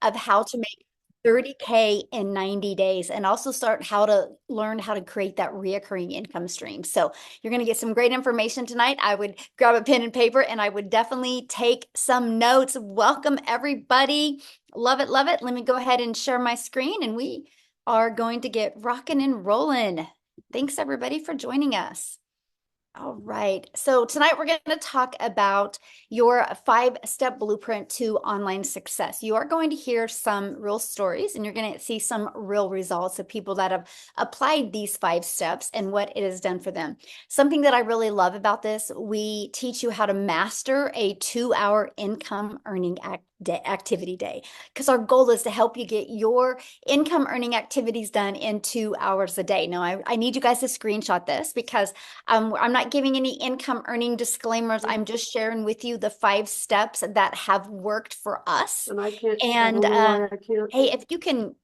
of how to make 30K in 90 days and also start how to learn how to create that reoccurring income stream. So you're going to get some great information tonight. I would grab a pen and paper and I would definitely take some notes. Welcome, everybody. Love it, love it. Let me go ahead and share my screen and we are going to get rocking and rolling. Thanks, everybody, for joining us. All right. So tonight we're going to talk about your 5-step blueprint to online success. You are going to hear some real stories and you're going to see some real results of people that have applied these 5 steps and what it has done for them. Something that I really love about this, we teach you how to master a 2-hour income earning activity day, because our goal is to help you get your income earning activities done in 2 hours a day. Now, I need you guys to screenshot this because I'm not giving any income earning disclaimers. I'm just sharing with you the 5 steps that have worked for us. And I can't, I And don't know why I can't. hey, if you can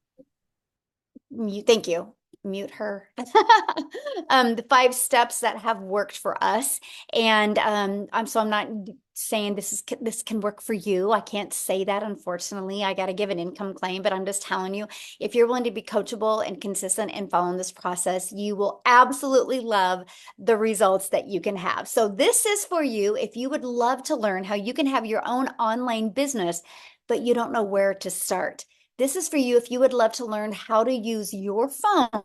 mute, thank you. Mute her. The 5 steps that have worked for us. And I'm not saying this can work for you. I can't say that, unfortunately. I got to give an income claim, but I'm just telling you, if you're willing to be coachable and consistent and following this process, you will absolutely love the results that you can have. So this is for you if you would love to learn how you can have your own online business, but you don't know where to start. This is for you if you would love to learn how to use your phone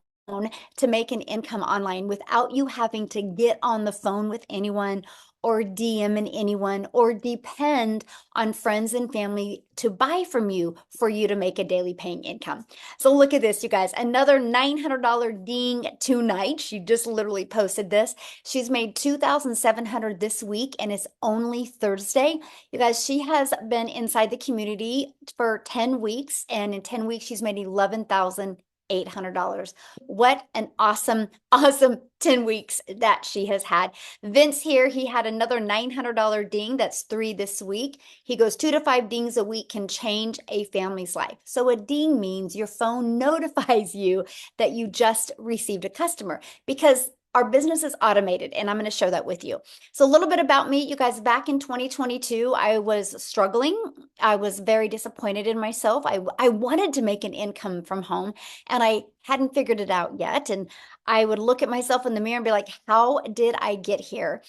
to make an income online without you having to get on the phone with anyone or DM anyone or depend on friends and family to buy from you for you to make a daily paying income. So look at this, you guys, another $900 ding tonight. She just literally posted this. She's made $2,700 this week and it's only Thursday. You guys, she has been inside the community for 10 weeks and in 10 weeks she's made $11,800. What an awesome, awesome 10 weeks that she has had. Vince here, he had another $900 ding. That's 3 this week. He goes 2 to 5 dings a week can change a family's life. So a ding means your phone notifies you that you just received a customer because our business is automated, and I'm going to show that with you. So a little bit about me, you guys, back in 2022, I was struggling. I was very disappointed in myself. I wanted to make an income from home and I hadn't figured it out yet. And I would look at myself in the mirror and be like, how did I get here?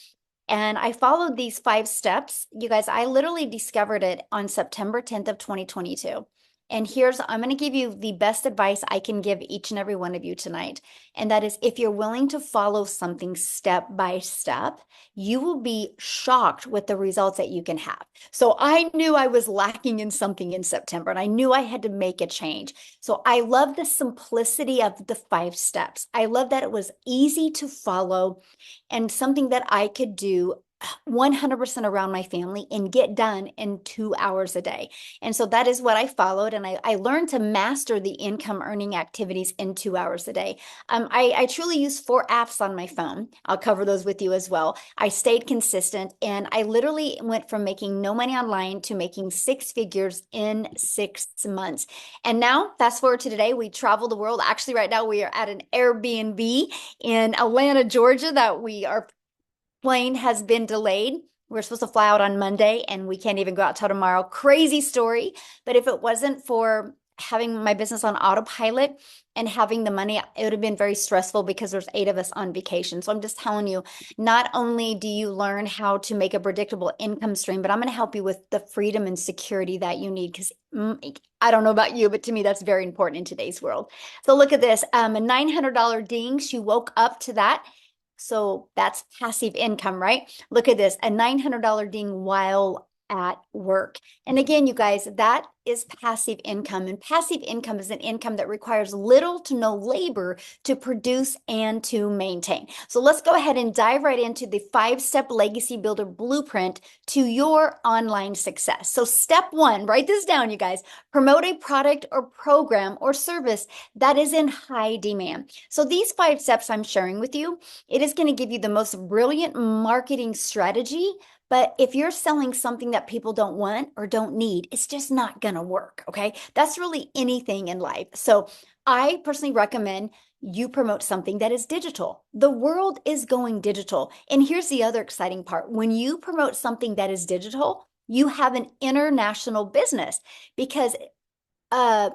And I followed these 5 steps. You guys, I literally discovered it on September 10th of 2022. And I'm going to give you the best advice I can give each and every one of you tonight. And that is if you're willing to follow something step by step, you will be shocked with the results that you can have. So I knew I was lacking in something in September and I knew I had to make a change. So I love the simplicity of the 5 steps. I love that it was easy to follow and something that I could do 100% around my family and get done in 2 hours a day. And so that is what I followed. And I learned to master the income earning activities in 2 hours a day. I truly use 4 apps on my phone. I'll cover those with you as well. I stayed consistent and I literally went from making no money online to making 6 figures in 6 months. And now, fast forward to today, we travel the world. Actually, right now we are at an Airbnb in Atlanta, Georgia, that our plane has been delayed. We're supposed to fly out on Monday and we can't even go out till tomorrow. Crazy story. But if it wasn't for having my business on autopilot and having the money, it would have been very stressful because there's 8 of us on vacation. So I'm just telling you, not only do you learn how to make a predictable income stream, but I'm going to help you with the freedom and security that you need because I don't know about you, but to me, that's very important in today's world. So look at this, a $900 ding. She woke up to that. So that's passive income, right? Look at this, a $900 ding while at work. And again, you guys, that is passive income. And passive income is an income that requires little to no labor to produce and to maintain. So let's go ahead and dive right into the 5-step legacy builder blueprint to your online success. So step 1, write this down, you guys, promote a product or program or service that is in high demand. So these 5 steps I'm sharing with you, it is going to give you the most brilliant marketing strategy. But if you're selling something that people don't want or don't need, it's just not going to work. Okay. That's really anything in life. So I personally recommend you promote something that is digital. The world is going digital. And here's the other exciting part. When you promote something that is digital, you have an international business because uh,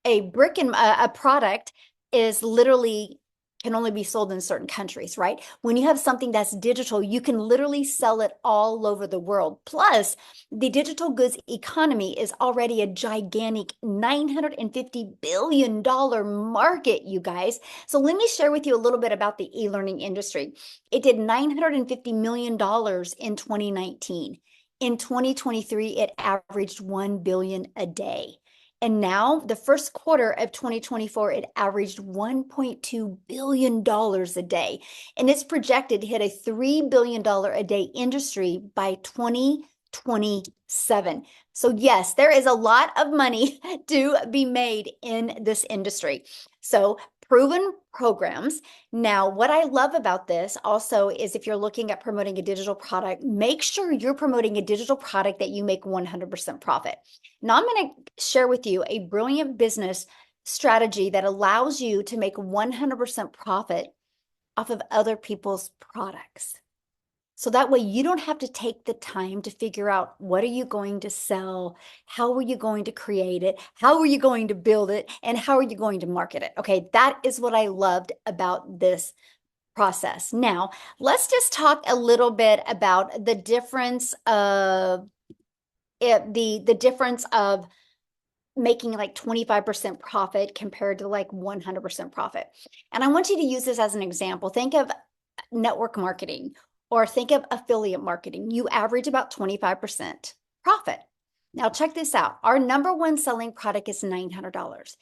a brick and a product is literally can only be sold in certain countries, right? When you have something that's digital, you can literally sell it all over the world. Plus, the digital goods economy is already a gigantic $950 billion market, you guys. So let me share with you a little bit about the e-learning industry. It did $950 million in 2019. In 2023, it averaged 1 billion a day. And now, the first quarter of 2024, it averaged $1.2 billion a day. And it's projected to hit a $3 billion a day industry by 2027. So, yes, there is a lot of money to be made in this industry. So, proven programs. Now, what I love about this also is if you're looking at promoting a digital product, make sure you're promoting a digital product that you make 100% profit. Now, I'm going to share with you a brilliant business strategy that allows you to make 100% profit off of other people's products. So that way you don't have to take the time to figure out what are you going to sell, how are you going to create it, how are you going to build it, and how are you going to market it. Okay, that is what I loved about this process. Now, let's just talk a little bit about the difference of the difference of making like 25% profit compared to like 100% profit. And I want you to use this as an example. Think of network marketing or think of affiliate marketing. You average about 25% profit. Now, check this out. Our number one selling product is $900.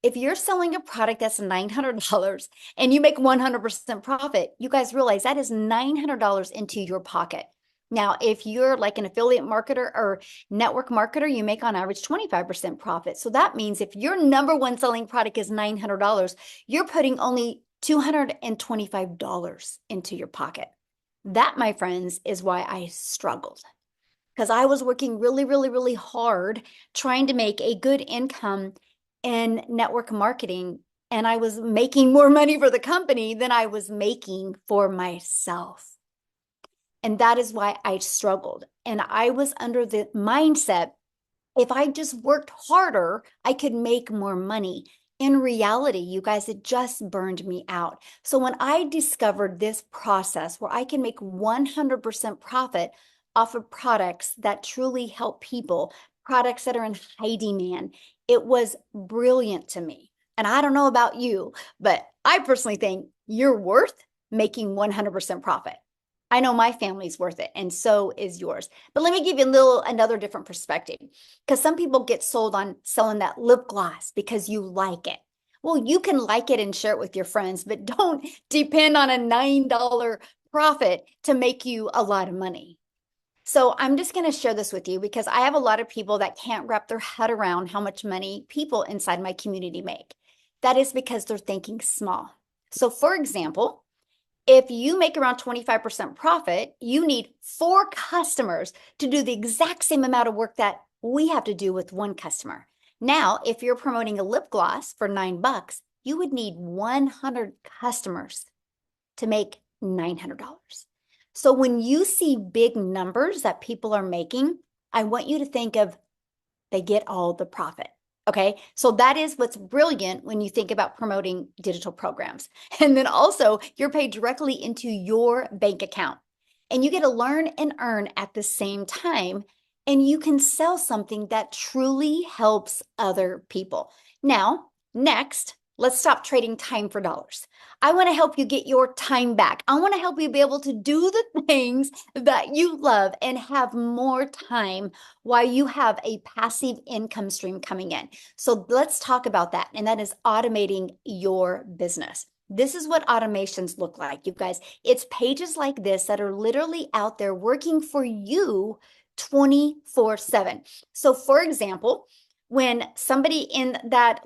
If you're selling a product that's $900 and you make 100% profit, you guys realize that is $900 into your pocket. Now, if you're like an affiliate marketer or network marketer, you make on average 25% profit. So that means if your number one selling product is $900, you're putting only $225 into your pocket. That, my friends, is why I struggled because I was working really, really, really hard trying to make a good income in network marketing. And I was making more money for the company than I was making for myself. And that is why I struggled. And I was under the mindset, if I just worked harder, I could make more money. In reality, you guys, it just burned me out. So when I discovered this process where I can make 100% profit off of products that truly help people, products that are in high demand, it was brilliant to me. And I don't know about you, but I personally think you're worth making 100% profit. I know my family's worth it, and so is yours. But let me give you another different perspective, because some people get sold on selling that lip gloss because you like it. Well, you can like it and share it with your friends, but don't depend on a $9 profit to make you a lot of money. So I'm just going to share this with you because I have a lot of people that can't wrap their head around how much money people inside my community make. That is because they're thinking small. So for example, if you make around 25% profit, you need 4 customers to do the exact same amount of work that we have to do with 1 customer. Now, if you're promoting a lip gloss for $9, you would need 100 customers to make $900. So when you see big numbers that people are making, I want you to think of they get all the profit. Okay, so that is what's brilliant when you think about promoting digital programs. And then also, you're paid directly into your bank account. And you get to learn and earn at the same time. And you can sell something that truly helps other people. Now, next, let's stop trading time for dollars. I want to help you get your time back. I want to help you be able to do the things that you love and have more time while you have a passive income stream coming in. So let's talk about that. And that is automating your business. This is what automations look like, you guys. It's pages like this that are literally out there working for you 24/7. So for example, when somebody in that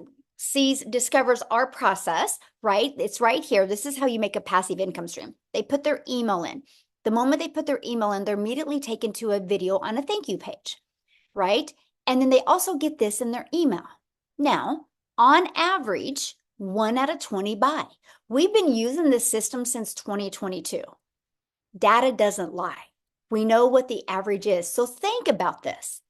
discovers our process, right? It's right here. This is how you make a passive income stream. They put their email in. The moment they put their email in, they're immediately taken to a video on a thank you page, right? And then they also get this in their email. Now, on average, 1 out of 20 buy. We've been using this system since 2022. Data doesn't lie. We know what the average is. So think about this.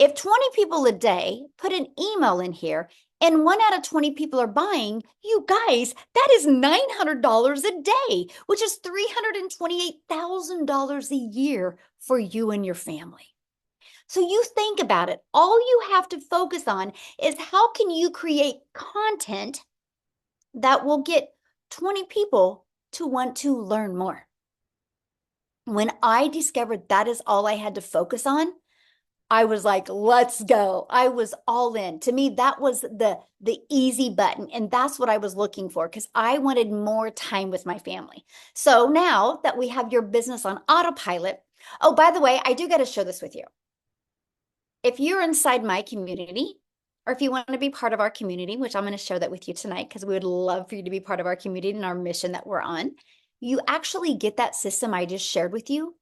If 20 people a day put an email in here and 1 out of 20 people are buying, you guys, that is $900 a day, which is $328,000 a year for you and your family. So you think about it. All you have to focus on is how can you create content that will get 20 people to want to learn more. When I discovered that is all I had to focus on, I was like, let's go. I was all in. To me, that was the easy button. And that's what I was looking for because I wanted more time with my family. So now that we have your business on autopilot, oh, by the way, I do got to share this with you. If you're inside my community, or if you want to be part of our community, which I'm going to share that with you tonight because we would love for you to be part of our community and our mission that we're on, you actually get that system I just shared with you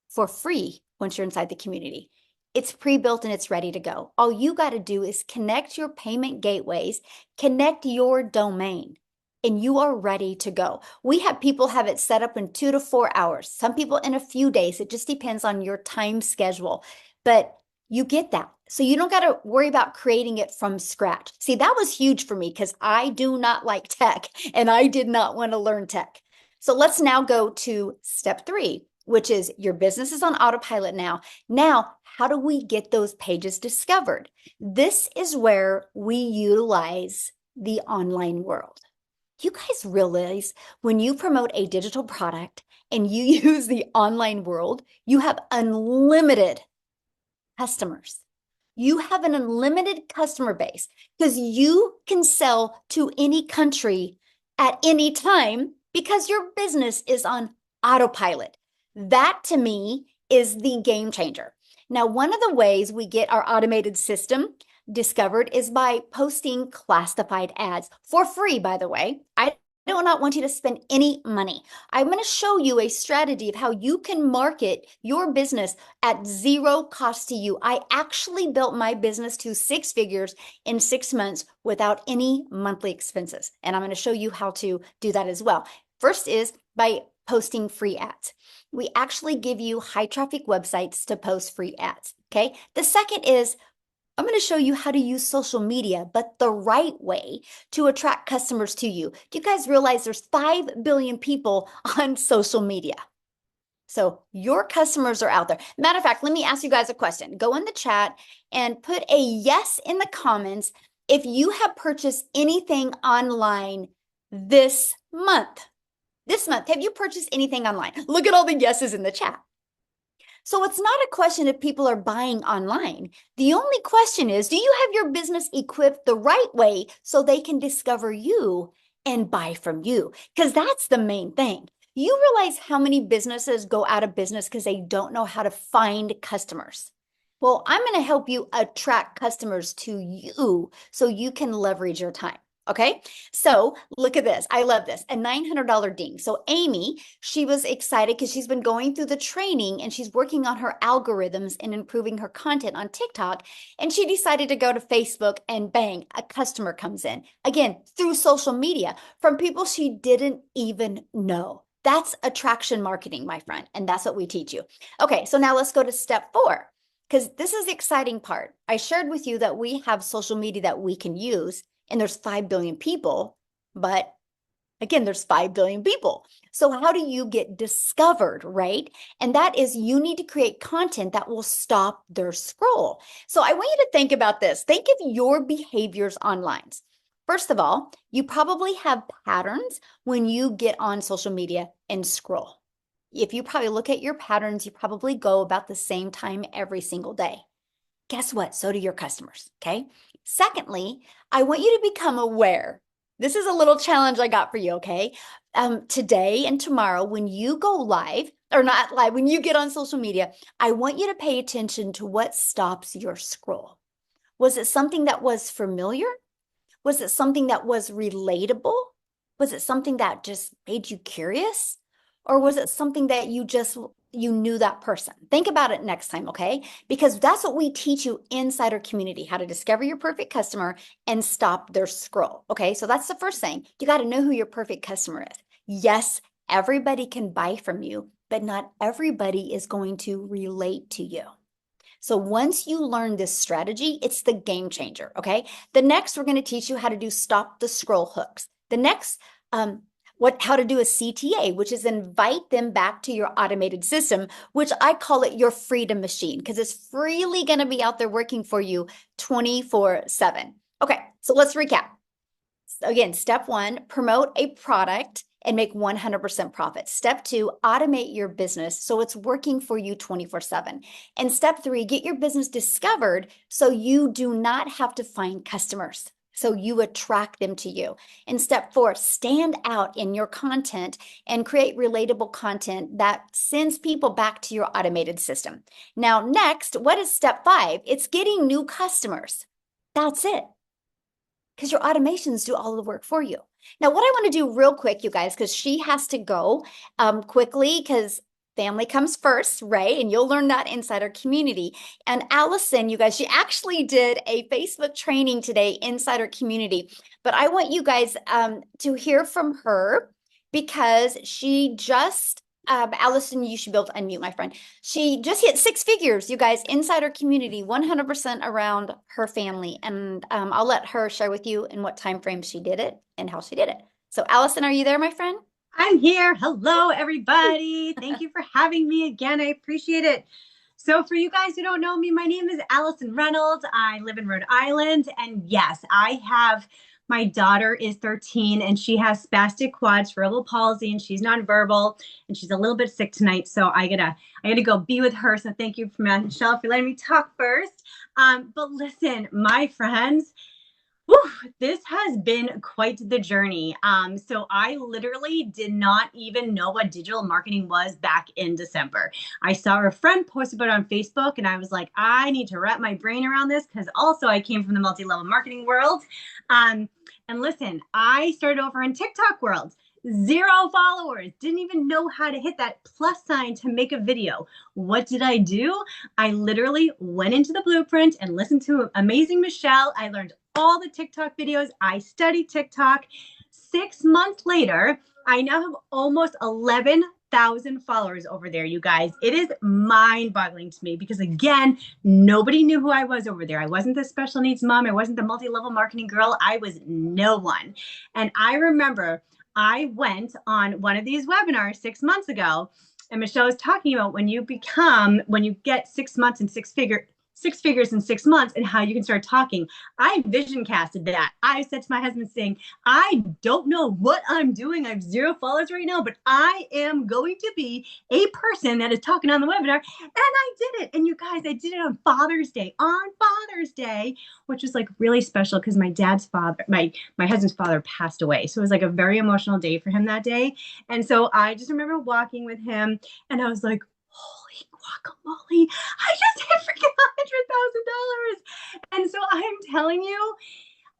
for free once you're inside the community. It's pre-built and it's ready to go. All you got to do is connect your payment gateways, connect your domain, and you are ready to go. We have people have it set up in 2 to 4 hours. Some people in a few days. It just depends on your time schedule. But you get that. So you don't got to worry about creating it from scratch. See, that was huge for me because I do not like tech and I did not want to learn tech. So let's now go to step 3, which is your business is on autopilot now. Now, how do we get those pages discovered? This is where we utilize the online world. You guys realize when you promote a digital product and you use the online world, you have unlimited customers. You have an unlimited customer base because you can sell to any country at any time because your business is on autopilot. That to me is the game changer. Now, one of the ways we get our automated system discovered is by posting classified ads for free, by the way. I do not want you to spend any money. I'm going to show you a strategy of how you can market your business at zero cost to you. I actually built my business to 6 figures in 6 months without any monthly expenses. And I'm going to show you how to do that as well. First is by posting free ads. We actually give you high traffic websites to post free ads. Okay. The second is I'm going to show you how to use social media, but the right way to attract customers to you. Do you guys realize there's 5 billion people on social media? So your customers are out there. Matter of fact, let me ask you guys a question. Go in the chat and put a yes in the comments if you have purchased anything online this month. This month, have you purchased anything online? Look at all the yeses in the chat. So it's not a question if people are buying online. The only question is, do you have your business equipped the right way so they can discover you and buy from you? Because that's the main thing. You realize how many businesses go out of business because they don't know how to find customers. Well, I'm going to help you attract customers to you so you can leverage your time. Okay, so look at this. I love this. A $900 ding. So Amy, she was excited because she's been going through the training and she's working on her algorithms and improving her content on TikTok. And she decided to go to Facebook and bang, a customer comes in. Again, through social media from people she didn't even know. That's attraction marketing, my friend. And that's what we teach you. Okay, so now let's go to step 4 because this is the exciting part. I shared with you that we have social media that we can use. And there's 5 billion people, but again, there's 5 billion people. So how do you get discovered, right? And that is you need to create content that will stop their scroll. So I want you to think about this. Think of your behaviors online. First of all, you probably have patterns when you get on social media and scroll. If you probably look at your patterns, you probably go about the same time every single day. Guess what? So do your customers, okay? Secondly, I want you to become aware. This is a little challenge I got for you, okay? Today and tomorrow, when you go live, or not live, when you get on social media, I want you to pay attention to what stops your scroll. Was it something that was familiar? Was it something that was relatable? Was it something that just made you curious? Or was it something that you knew that person? Think about it next time, okay? Because that's what we teach you inside our community, how to discover your perfect customer and stop their scroll, okay? So that's the first thing. You got to know who your perfect customer is. Yes, everybody can buy from you, but not everybody is going to relate to you. So once you learn this strategy, it's the game changer. Okay. The next, we're going to teach you how to do stop the scroll hooks. The next, how to do a CTA, which is invite them back to your automated system, which I call it your freedom machine, because it's freely going to be out there working for you 24/7. Okay, so let's recap. Again, step one, promote a product and make 100% profit. Step two, automate your business so it's working for you 24/7. And step three, get your business discovered so you do not have to find customers. So you attract them to you. And step four, stand out in your content and create relatable content that sends people back to your automated system. Now, next, what is step five? It's getting new customers. That's it. Because your automations do all the work for you. Now, what I want to do real quick, you guys, because she has to go quickly because family comes first, right? And you'll learn that inside our community. And Allison, you guys, she actually did a Facebook training today inside our community. But I want you guys to hear from her because she just Allison, you should be able to unmute, my friend. She just hit 6 figures, you guys, inside our community, 100% around her family. And I'll let her share with you in what time frame she did it and how she did it. So Allison, are you there, my friend? I'm here. Hello, everybody. Thank you for having me again. I appreciate it. So for you guys who don't know me, my name is Allison Reynolds. I live in Rhode Island. And yes, my daughter is 13 and she has spastic quad cerebral palsy and she's nonverbal and she's a little bit sick tonight. So I gotta go be with her. So thank you, Michelle, for letting me talk first. But listen, my friends, this has been quite the journey. So I literally did not even know what digital marketing was back in December. I saw a friend post about it on Facebook and I was like, I need to wrap my brain around this because also I came from the multi-level marketing world. And listen, I started over in TikTok world. 0 followers, didn't even know how to hit that plus sign to make a video. What did I do? I literally went into the blueprint and listened to Amazing Michelle. I learned all the TikTok videos. I studied TikTok. 6 months later, I now have almost 11,000 followers over there, you guys. It is mind-boggling to me because, again, nobody knew who I was over there. I wasn't the special needs mom. I wasn't the multi-level marketing girl. I was no one. And I remember I went on one of these webinars 6 months ago, and Michelle was talking about when you get 6 months and six figures in 6 months and how you can start talking. I vision casted that. I said to my husband saying, I don't know what I'm doing. I have 0 followers right now, but I am going to be a person that is talking on the webinar. And I did it. And you guys, I did it on Father's Day, which was like really special because my husband's father passed away. So it was like a very emotional day for him that day. And so I just remember walking with him and I was like, holy guacamole, I just hit freaking $100,000. And so I'm telling you,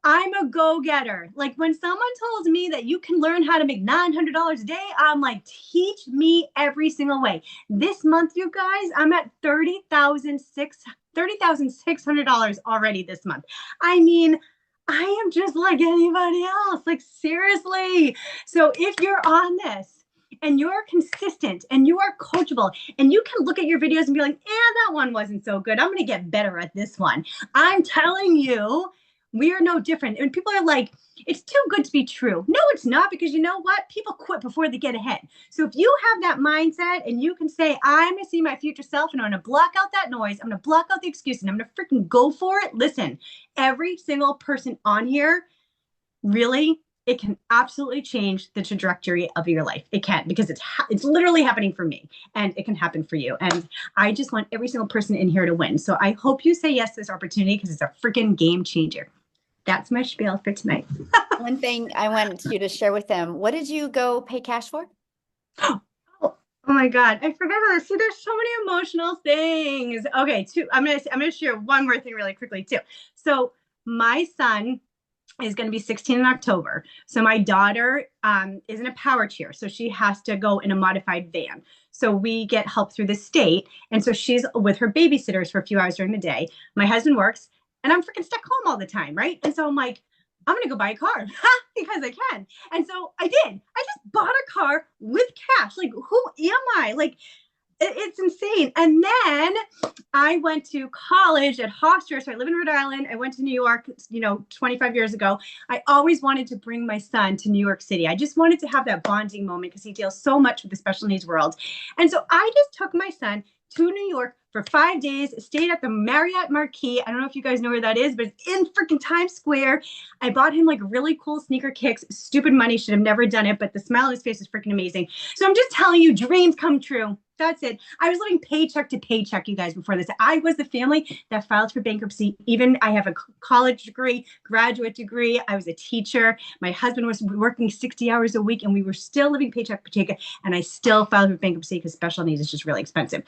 I'm a go-getter. Like when someone tells me that you can learn how to make $900 a day, I'm like, teach me every single way. This month, you guys, I'm at $30,600 already this month. I mean, I am just like anybody else. Like seriously. So if you're on this, and you're consistent and you are coachable and you can look at your videos and be like, that one wasn't so good. I'm going to get better at this one. I'm telling you, we are no different. And people are like, it's too good to be true. No, it's not, because you know what? People quit before they get ahead. So if you have that mindset and you can say, I'm going to see my future self and I'm going to block out that noise. I'm going to block out the excuses and I'm going to freaking go for it. Listen, every single person on here, really, it can absolutely change the trajectory of your life. It can, because it's literally happening for me and it can happen for you. And I just want every single person in here to win. So I hope you say yes to this opportunity because it's a freaking game changer. That's my spiel for tonight. One thing I want you to share with them, what did you go pay cash for? Oh my God, I forgot about this. See, there's so many emotional things. Okay, I'm gonna share one more thing really quickly too. So my son is going to be 16 in October. So my daughter is in a power chair. So she has to go in a modified van. So we get help through the state. And so she's with her babysitters for a few hours during the day. My husband works and I'm freaking stuck home all the time. Right. And so I'm like, I'm going to go buy a car because I can. And so I did. I just bought a car with cash. Like, who am I? Like, it's insane. And then I went to college at Hofstra. So I live in Rhode Island. I went to New York, 25 years ago. I always wanted to bring my son to New York City. I just wanted to have that bonding moment because he deals so much with the special needs world. And so I just took my son to New York for 5 days, stayed at the Marriott Marquis. I don't know if you guys know where that is, but it's in freaking Times Square. I bought him like really cool sneaker kicks. Stupid money, should have never done it, but the smile on his face is freaking amazing. So I'm just telling you, dreams come true. That's it. I was living paycheck to paycheck, you guys, before this. I was the family that filed for bankruptcy. Even I have a college degree, graduate degree. I was a teacher. My husband was working 60 hours a week, and we were still living paycheck to paycheck. And I still filed for bankruptcy because special needs is just really expensive.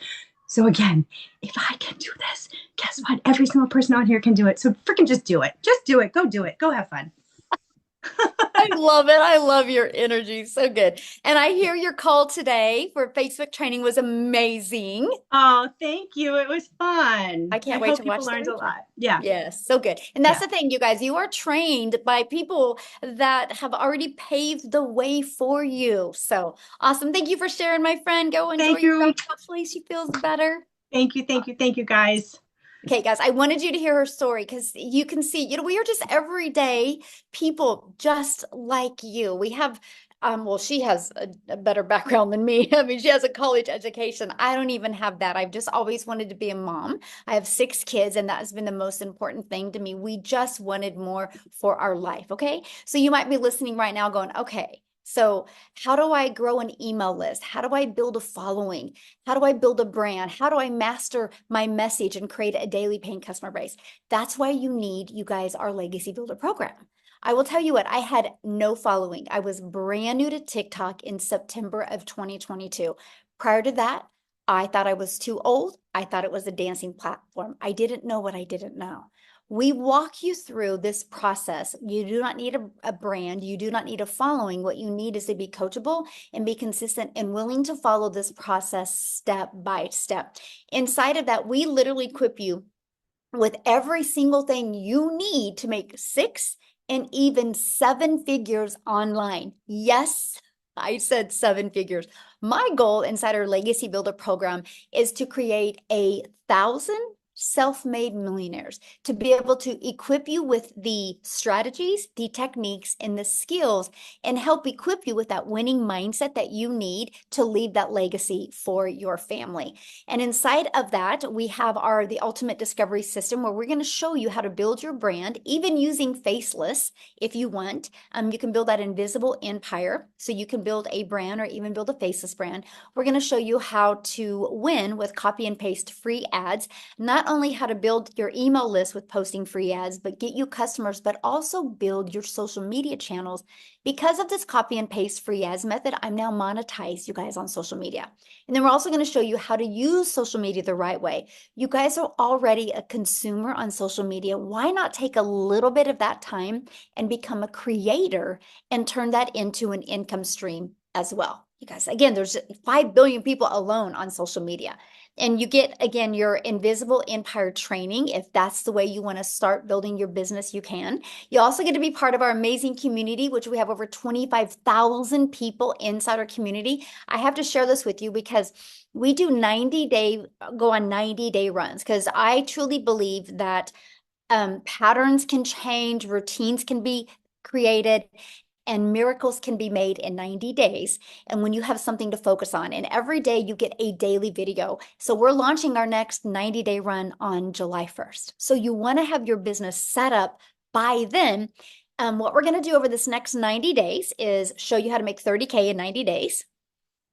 So again, if I can do this, guess what? Every single person on here can do it. So freaking just do it. Just do it. Go do it. Go have fun. I love it. I love your energy. So good. And I hear your call today for Facebook training was amazing. Oh, thank you. It was fun. I can't I wait hope to people watch the learned a replay. lot. Yeah. Yes, so good. And that's Yeah. the thing, you guys, you are trained by people that have already paved the way for you. So awesome. Thank you for sharing, my friend. Go enjoy Thank your you. ride. Hopefully she feels better. Thank you. Thank you. Thank you, guys. Okay, guys, I wanted you to hear her story because you can see, we are just everyday people just like you. We have, well, she has a better background than me. I mean, she has a college education. I don't even have that. I've just always wanted to be a mom. I have 6 kids, and that has been the most important thing to me. We just wanted more for our life. Okay. So you might be listening right now going, okay, so how do I grow an email list? How do I build a following? How do I build a brand? How do I master my message and create a daily paying customer base? That's why you guys, our Legacy Builder program. I will tell you what, I had no following. I was brand new to TikTok in September of 2022. Prior to that, I thought I was too old. I thought it was a dancing platform. I didn't know what I didn't know. We walk you through this process. You do not need a brand. You do not need a following. What you need is to be coachable and be consistent and willing to follow this process step by step. Inside of that, we literally equip you with every single thing you need to make 6 and even 7 figures online. Yes, I said 7 figures. My goal inside our Legacy Builder program is to create 1,000 self-made millionaires, to be able to equip you with the strategies, the techniques, and the skills, and help equip you with that winning mindset that you need to leave that legacy for your family. And inside of that, we have the ultimate discovery system, where we're going to show you how to build your brand, even using faceless if you want. You can build that invisible empire, so you can build a brand or even build a faceless brand. We're going to show you how to win with copy and paste free ads, not only how to build your email list with posting free ads, but get you customers, but also build your social media channels. Because of this copy and paste free ads method, I'm now monetized, you guys, on social media. And then we're also going to show you how to use social media the right way. You guys are already a consumer on social media. Why not take a little bit of that time and become a creator and turn that into an income stream as well? You guys, again, there's 5 billion people alone on social media. And you get, again, your invisible empire training. If that's the way you want to start building your business, you can. You also get to be part of our amazing community, which we have over 25,000 people inside our community. I have to share this with you because we do go on 90-day runs, because I truly believe that patterns can change, routines can be created, and miracles can be made in 90 days. And when you have something to focus on, and every day you get a daily video. So we're launching our next 90-day run on July 1st. So you want to have your business set up by then. What we're going to do over this next 90 days is show you how to make 30K in 90 days.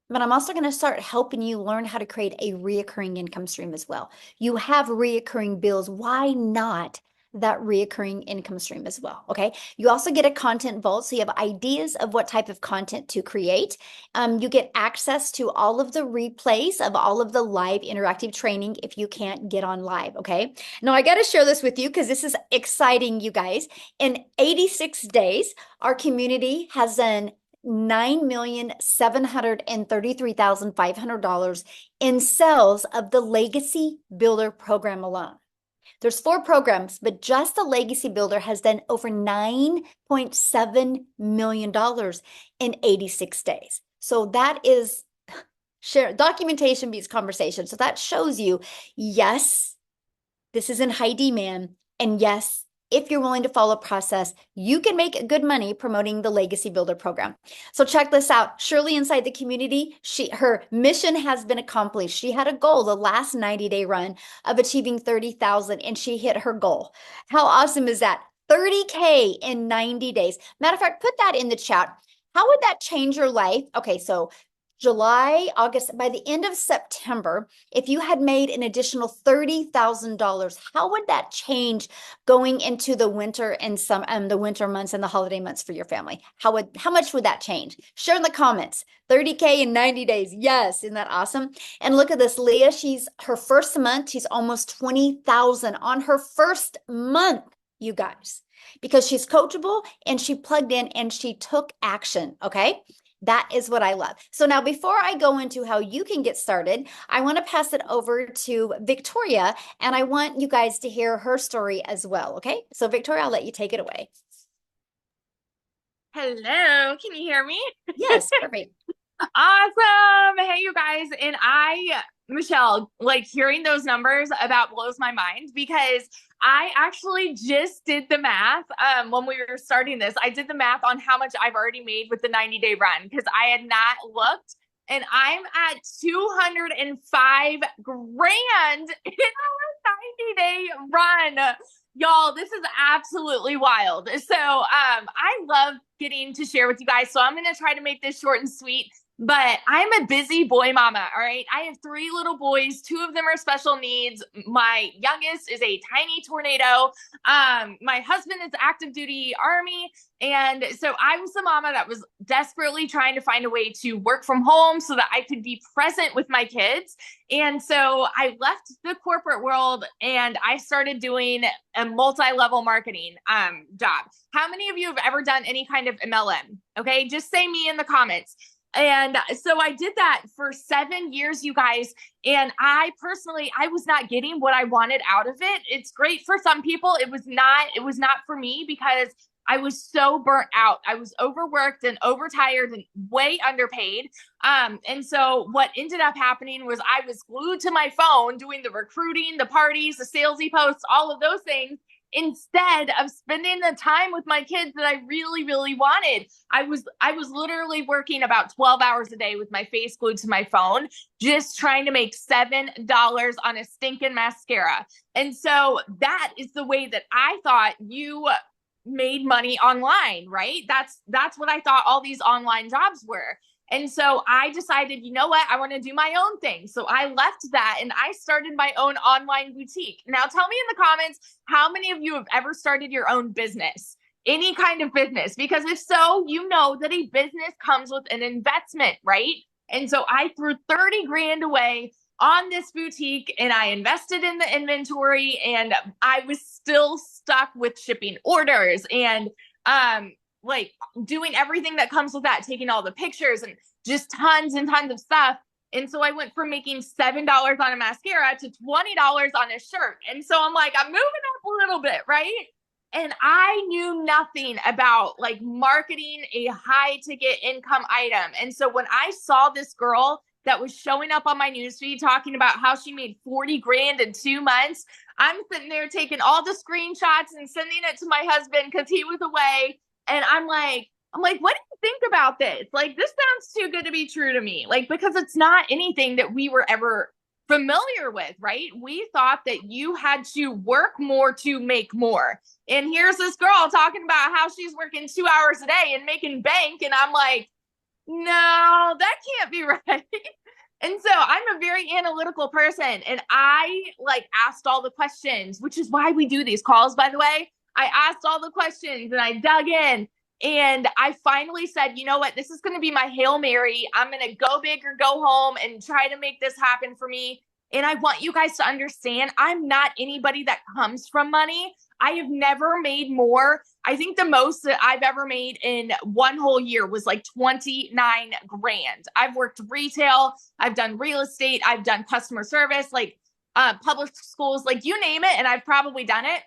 But I'm also going to start helping you learn how to create a reoccurring income stream as well. You have reoccurring bills. Why not that reoccurring income stream as well? Okay. You also get a content vault, so you have ideas of what type of content to create. You get access to all of the replays of all of the live interactive training if you can't get on live. Okay. Now I got to share this with you because this is exciting, you guys. In 86 days, our community has done $9,733,500 in sales of the Legacy Builder program alone. There's 4 programs, but just the Legacy Builder has done over $9.7 million in 86 days. So that is Share documentation beats conversation. So that shows you, yes, this is in high demand. And yes, if you're willing to follow process, you can make good money promoting the Legacy Builder program. So check this out. Shirley inside the community, her mission has been accomplished. She had a goal the last 90-day run of achieving 30,000 and she hit her goal. How awesome is that? 30K in 90 days. Matter of fact, put that in the chat. How would that change your life? Okay, so July, August, by the end of September, if you had made an additional $30,000, how would that change going into the winter and the winter months and the holiday months for your family? How much would that change? Share in the comments. 30K in 90 days. Yes, isn't that awesome? And look at this, Leah, she's her first month, she's almost 20,000 on her first month, you guys, because she's coachable and she plugged in and she took action, okay? That is what I love. So now before I go into how you can get started, I want to pass it over to Victoria and I want you guys to hear her story as well. Okay. So Victoria, I'll let you take it away. Hello, can you hear me? Yes, perfect. Awesome. Hey, you guys. And Michelle, like hearing those numbers about blows my mind because I actually just did the math when we were starting this. I did the math on how much I've already made with the 90-day run because I had not looked. And I'm at 205 grand in our 90-day run. Y'all, this is absolutely wild. So I love getting to share with you guys. So I'm going to try to make this short and sweet. But I'm a busy boy mama, all right? I have 3 little boys. 2 of them are special needs. My youngest is a tiny tornado. My husband is active duty Army. And so I was the mama that was desperately trying to find a way to work from home so that I could be present with my kids. And so I left the corporate world and I started doing a multi-level marketing job. How many of you have ever done any kind of MLM? Okay, just say me in the comments. And so I did that for 7 years, you guys. And I personally, I was not getting what I wanted out of it. It's great for some people. It was not for me because I was so burnt out. I was overworked and overtired and way underpaid. And so what ended up happening was I was glued to my phone doing the recruiting, the parties, the salesy posts, all of those things, instead of spending the time with my kids that I really, really wanted. I was literally working about 12 hours a day with my face glued to my phone, just trying to make $7 on a stinking mascara. And so that is the way that I thought you made money online, right? That's what I thought all these online jobs were. And so I decided, you know what? I want to do my own thing. So I left that and I started my own online boutique. Now tell me in the comments, how many of you have ever started your own business? Any kind of business? Because if so, you know that a business comes with an investment, right? And so I threw 30 grand away on this boutique and I invested in the inventory and I was still stuck with shipping orders and like doing everything that comes with that, taking all the pictures and just tons and tons of stuff. And so I went from making $7 on a mascara to $20 on a shirt. And so I'm like, I'm moving up a little bit, right? And I knew nothing about like marketing a high ticket income item. And so when I saw this girl that was showing up on my newsfeed talking about how she made 40 grand in 2 months, I'm sitting there taking all the screenshots and sending it to my husband because he was away. And I'm like, what do you think about this? Like, this sounds too good to be true to me. Like, because it's not anything that we were ever familiar with, right? We thought that you had to work more to make more. And here's this girl talking about how she's working 2 hours a day and making bank. And I'm like, no, that can't be right. And so I'm a very analytical person. And I like asked all the questions, which is why we do these calls, by the way. I asked all the questions and I dug in and I finally said, you know what, this is going to be my Hail Mary. I'm going to go big or go home and try to make this happen for me. And I want you guys to understand, I'm not anybody that comes from money. I have never made more. I think the most that I've ever made in one whole year was like 29 grand. I've worked retail. I've done real estate. I've done customer service, like public schools, like you name it. And I've probably done it.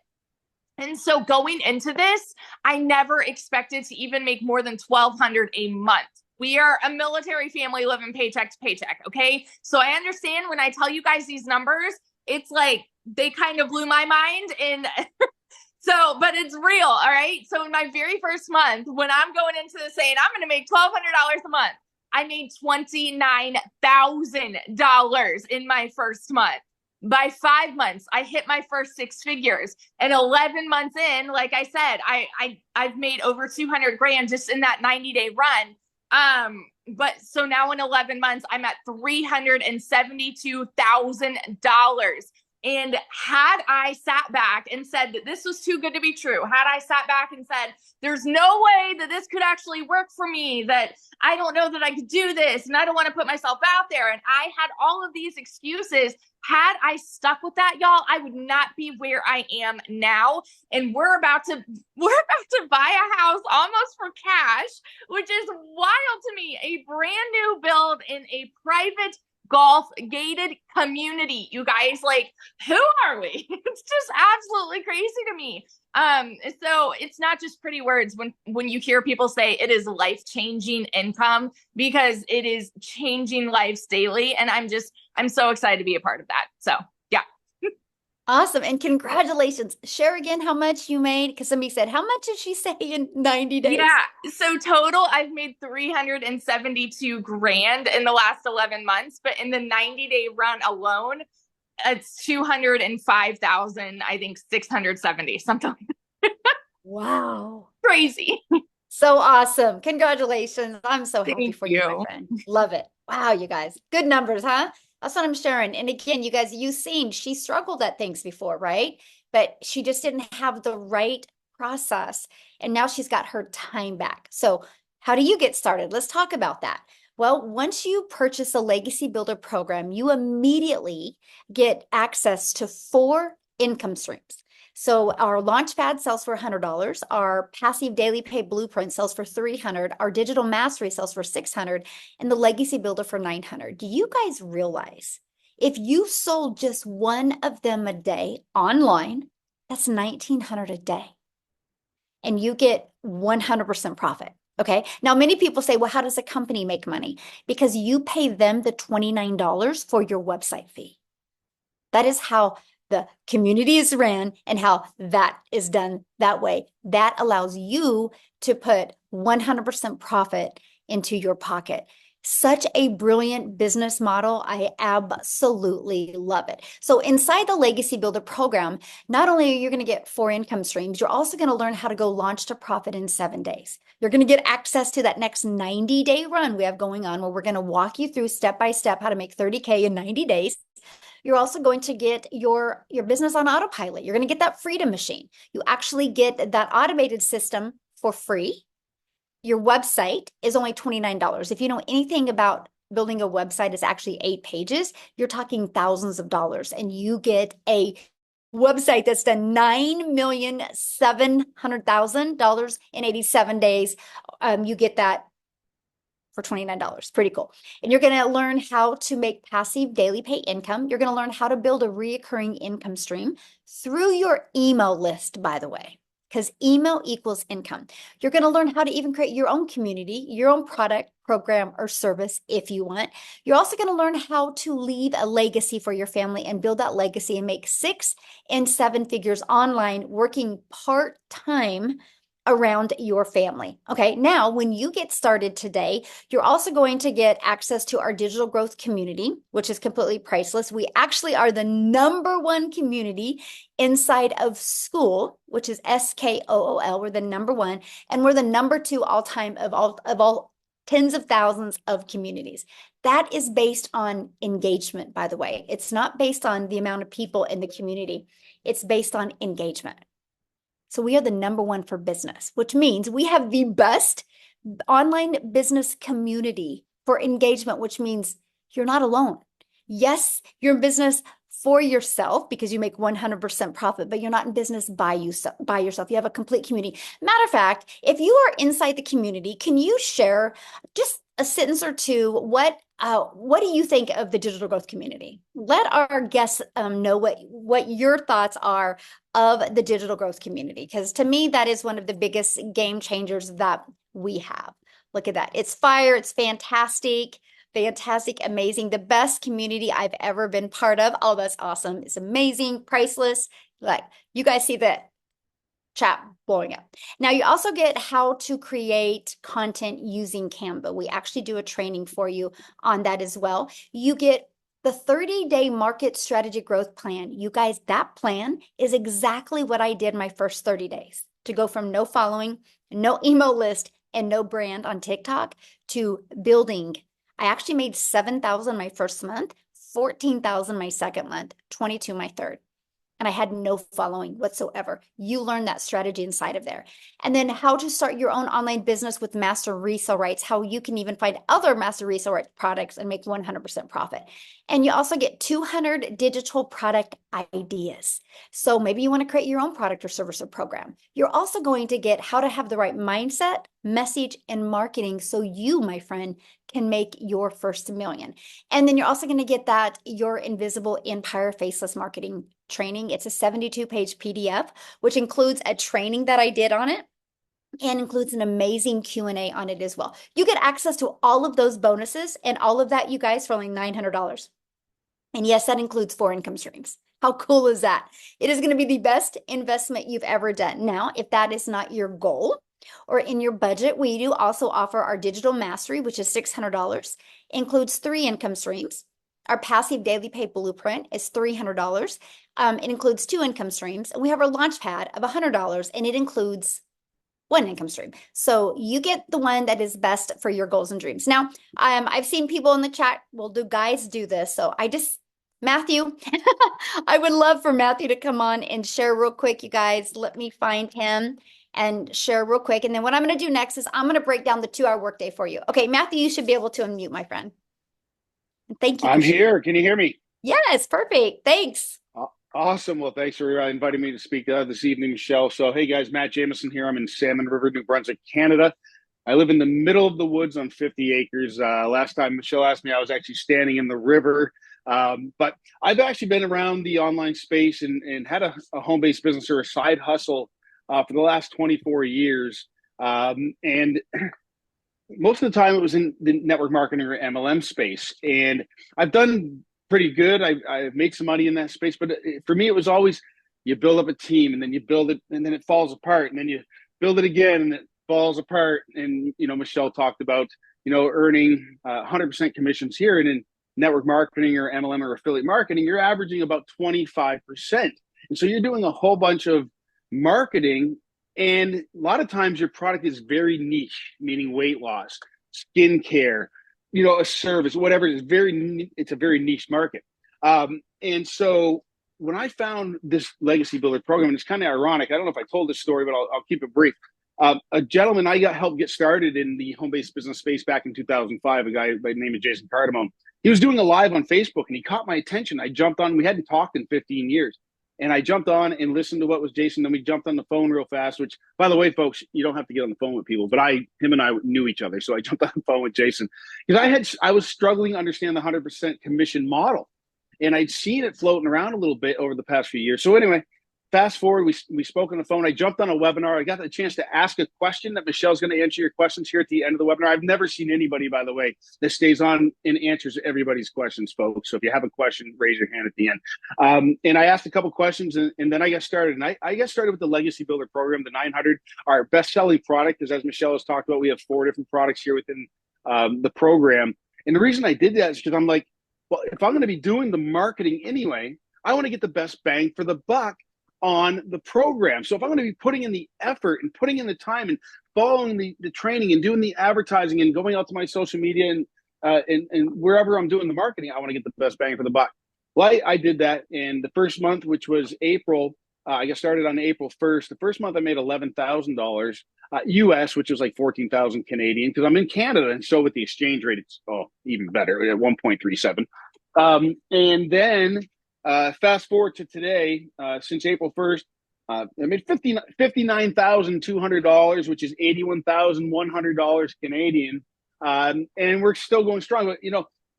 And so going into this, I never expected to even make more than $1,200 a month. We are a military family living paycheck to paycheck. Okay. So I understand when I tell you guys these numbers, it's like they kind of blew my mind. And so, but it's real. All right. So in my very first month, when I'm going into this saying I'm going to make $1,200 a month, I made $29,000 in my first month. By 5 months, I hit my first 6 figures. And 11 months in, like I said, I've made over 200 grand just in that 90-day run. But so now in 11 months, I'm at $372,000. And had I sat back and said that this was too good to be true, had I sat back and said, there's no way that this could actually work for me, that I don't know that I could do this, and I don't want to put myself out there, and I had all of these excuses, had I stuck with that, y'all, I would not be where I am now. And we're about to buy a house almost for cash, which is wild to me. A brand new build in a private golf gated community, you guys. Like, who are we? It's just absolutely crazy to me. So it's not just pretty words when you hear people say it is life-changing income, because it is changing lives daily. And I'm so excited to be a part of that. So yeah. Awesome. And congratulations. Share again how much you made, because somebody said, how much did she say in 90 days? Yeah. So total, I've made 372 grand in the last 11 months, but in the 90-day run alone, it's 205,000, I think 670, something like that. Wow. Crazy. So awesome. Congratulations. I'm so happy Thank for you, my you. friend. Love it. Wow, you guys. Good numbers, huh? That's what I'm sharing. And again, you guys, you've seen she struggled at things before, right? But she just didn't have the right process. And now she's got her time back. So how do you get started? Let's talk about that. Well, once you purchase a Legacy Builder program, you immediately get access to 4 income streams. So our Launchpad sells for $100. Our Passive Daily Pay Blueprint sells for $300. Our Digital Mastery sells for $600, and the Legacy Builder for $900. Do you guys realize if you sold just one of them a day online, that's $1,900 a day, and you get 100% profit? Okay. Now, many people say, well, how does a company make money? Because you pay them the $29 for your website fee. That is how the community is ran and how that is done that way. That allows you to put 100% profit into your pocket. Such a brilliant business model. I absolutely love it. So inside the Legacy Builder program, not only are you going to get 4 income streams, you're also going to learn how to go launch to profit in 7 days. You're going to get access to that next 90-day run we have going on, where we're going to walk you through step by step how to make 30K in 90 days. You're also going to get your business on autopilot. You're going to get that Freedom Machine. You actually get that automated system for free. Your website is only $29. If you know anything about building a website, it's actually 8 pages. You're talking thousands of dollars, and you get a website that's done $9,700,000 in 87 days. You get that for $29. Pretty cool. And you're going to learn how to make passive daily pay income. You're going to learn how to build a recurring income stream through your email list, by the way, because email equals income. You're going to learn how to even create your own community, your own product, program, or service if you want. You're also going to learn how to leave a legacy for your family and build that legacy and make 6 and 7 figures online, working part-time around your family. Okay, now when you get started today, you're also going to get access to our digital growth community, which is completely priceless. We actually are the #1 community inside of Skool, which is SKOOL. We're the #1, and we're the #2 all time of all tens of thousands of communities. That is based on engagement, by the way. It's not based on the amount of people in the community. It's based on engagement. So we are the #1 for business, which means we have the best online business community for engagement, which means you're not alone. Yes, you're in business for yourself because you make 100% profit, but you're not in business by yourself. You have a complete community. Matter of fact, if you are inside the community, can you share just a sentence or two? What do you think of the digital growth community? Let our guests know what your thoughts are of the digital growth community, because to me, that is one of the biggest game changers that we have. Look at that. It's fire. It's fantastic. Fantastic, amazing. The best community I've ever been part of. Oh, that's awesome. It's amazing, priceless. Like, you guys see that chat blowing up. Now you also get how to create content using Canva. We actually do a training for you on that as well. You get the 30-day market strategy growth plan. You guys, that plan is exactly what I did my first 30 days to go from no following, no email list, and no brand on TikTok to building. I actually made 7,000 my first month, 14,000 my second month, 22 my third. And I had no following whatsoever. You learn that strategy inside of there. And then how to start your own online business with master resale rights, how you can even find other master resale rights products and make 100% profit. And you also get 200 digital product ideas. So maybe you want to create your own product or service or program. You're also going to get how to have the right mindset, message, and marketing so you, my friend, can make your first million. And then you're also going to get that Your Invisible Empire Faceless Marketing training. It's a 72-page PDF, which includes a training that I did on it and includes an amazing Q&A on it as well. You get access to all of those bonuses and all of that, you guys, for only $900. And yes, that includes 4 income streams. How cool is that? It is going to be the best investment you've ever done. Now, if that is not your goal or in your budget, we do also offer our digital mastery, which is $600, includes 3 income streams. Our passive daily pay blueprint is $300. It includes 2 income streams. And we have our launch pad of $100, and it includes 1 income stream. So you get the one that is best for your goals and dreams. Now, I've seen people in the chat, well, do guys do this? So Matthew, I would love for Matthew to come on and share real quick, you guys. Let me find him and share real quick. And then what I'm going to do next is I'm going to break down the 2-hour workday for you. Okay, Matthew, you should be able to unmute, my friend. Thank you. I'm here. Can you hear me? Yes, perfect. Thanks. Awesome. Well, thanks for inviting me to speak this evening, Michelle. So, hey guys, Matt Jameson here. I'm in Salmon River, New Brunswick, Canada. I live in the middle of the woods on 50 acres. Last time Michelle asked me, I was actually standing in the river. But I've actually been around the online space and had a home-based business or a side hustle for the last 24 years. And most of the time it was in the network marketing or MLM space. And I've done pretty good. I've made some money in that space. But for me, it was always you build up a team and then you build it and then it falls apart. And then you build it again and it falls apart. And, Michelle talked about, earning 100% commissions here. And in network marketing or MLM or affiliate marketing, you're averaging about 25%. And so you're doing a whole bunch of marketing. And a lot of times your product is very niche, meaning weight loss, skincare, a service, whatever it is, it's a very niche market. And so when I found this Legacy Builder program, and it's kind of ironic, I don't know if I told this story, but I'll keep it brief. A gentleman I helped get started in the home-based business space back in 2005, a guy by the name of Jason Cardamone. He was doing a live on Facebook and he caught my attention. I jumped on, we hadn't talked in 15 years. And I jumped on and listened to what was Jason. Then we jumped on the phone real fast, which, by the way, folks, you don't have to get on the phone with people, but him and I knew each other. So I jumped on the phone with Jason because I was struggling to understand the 100% commission model. And I'd seen it floating around a little bit over the past few years. So anyway, fast forward, we spoke on the phone. I jumped on a webinar. I got the chance to ask a question that Michelle's going to answer your questions here at the end of the webinar. I've never seen anybody, by the way, that stays on and answers everybody's questions, folks. So if you have a question, raise your hand at the end. And I asked a couple questions and then I got started. And I got started with the Legacy Builder program, the 900. Our best-selling product is, as Michelle has talked about, we have 4 different products here within the program. And the reason I did that is because I'm like, well, if I'm going to be doing the marketing anyway, I want to get the best bang for the buck on the program. So if I'm going to be putting in the effort and putting in the time and following the training and doing the advertising and going out to my social media and wherever I'm doing the marketing, I want to get the best bang for the buck. Well, I did that in the first month, which was April. I got started on April 1st. The first month I made $11,000 US, which was like 14,000 Canadian, because I'm in Canada. And so with the exchange rate, it's even better at 1.37. And then fast forward to today, since April 1st, I made $59,200, which is $81,100 Canadian. And we're still going strong. But,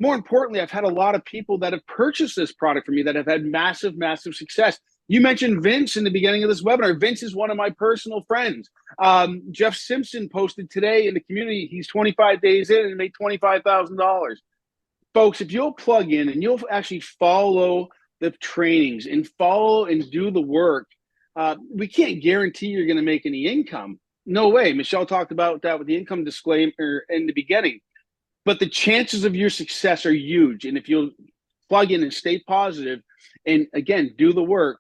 more importantly, I've had a lot of people that have purchased this product from me that have had massive, massive success. You mentioned Vince in the beginning of this webinar. Vince is one of my personal friends. Jeff Simpson posted today in the community, he's 25 days in and made $25,000. Folks, if you'll plug in and you'll actually follow the trainings and follow and do the work, we can't guarantee you're going to make any income. No way. Michelle talked about that with the income disclaimer in the beginning. But the chances of your success are huge. And if you'll plug in and stay positive and, again, do the work,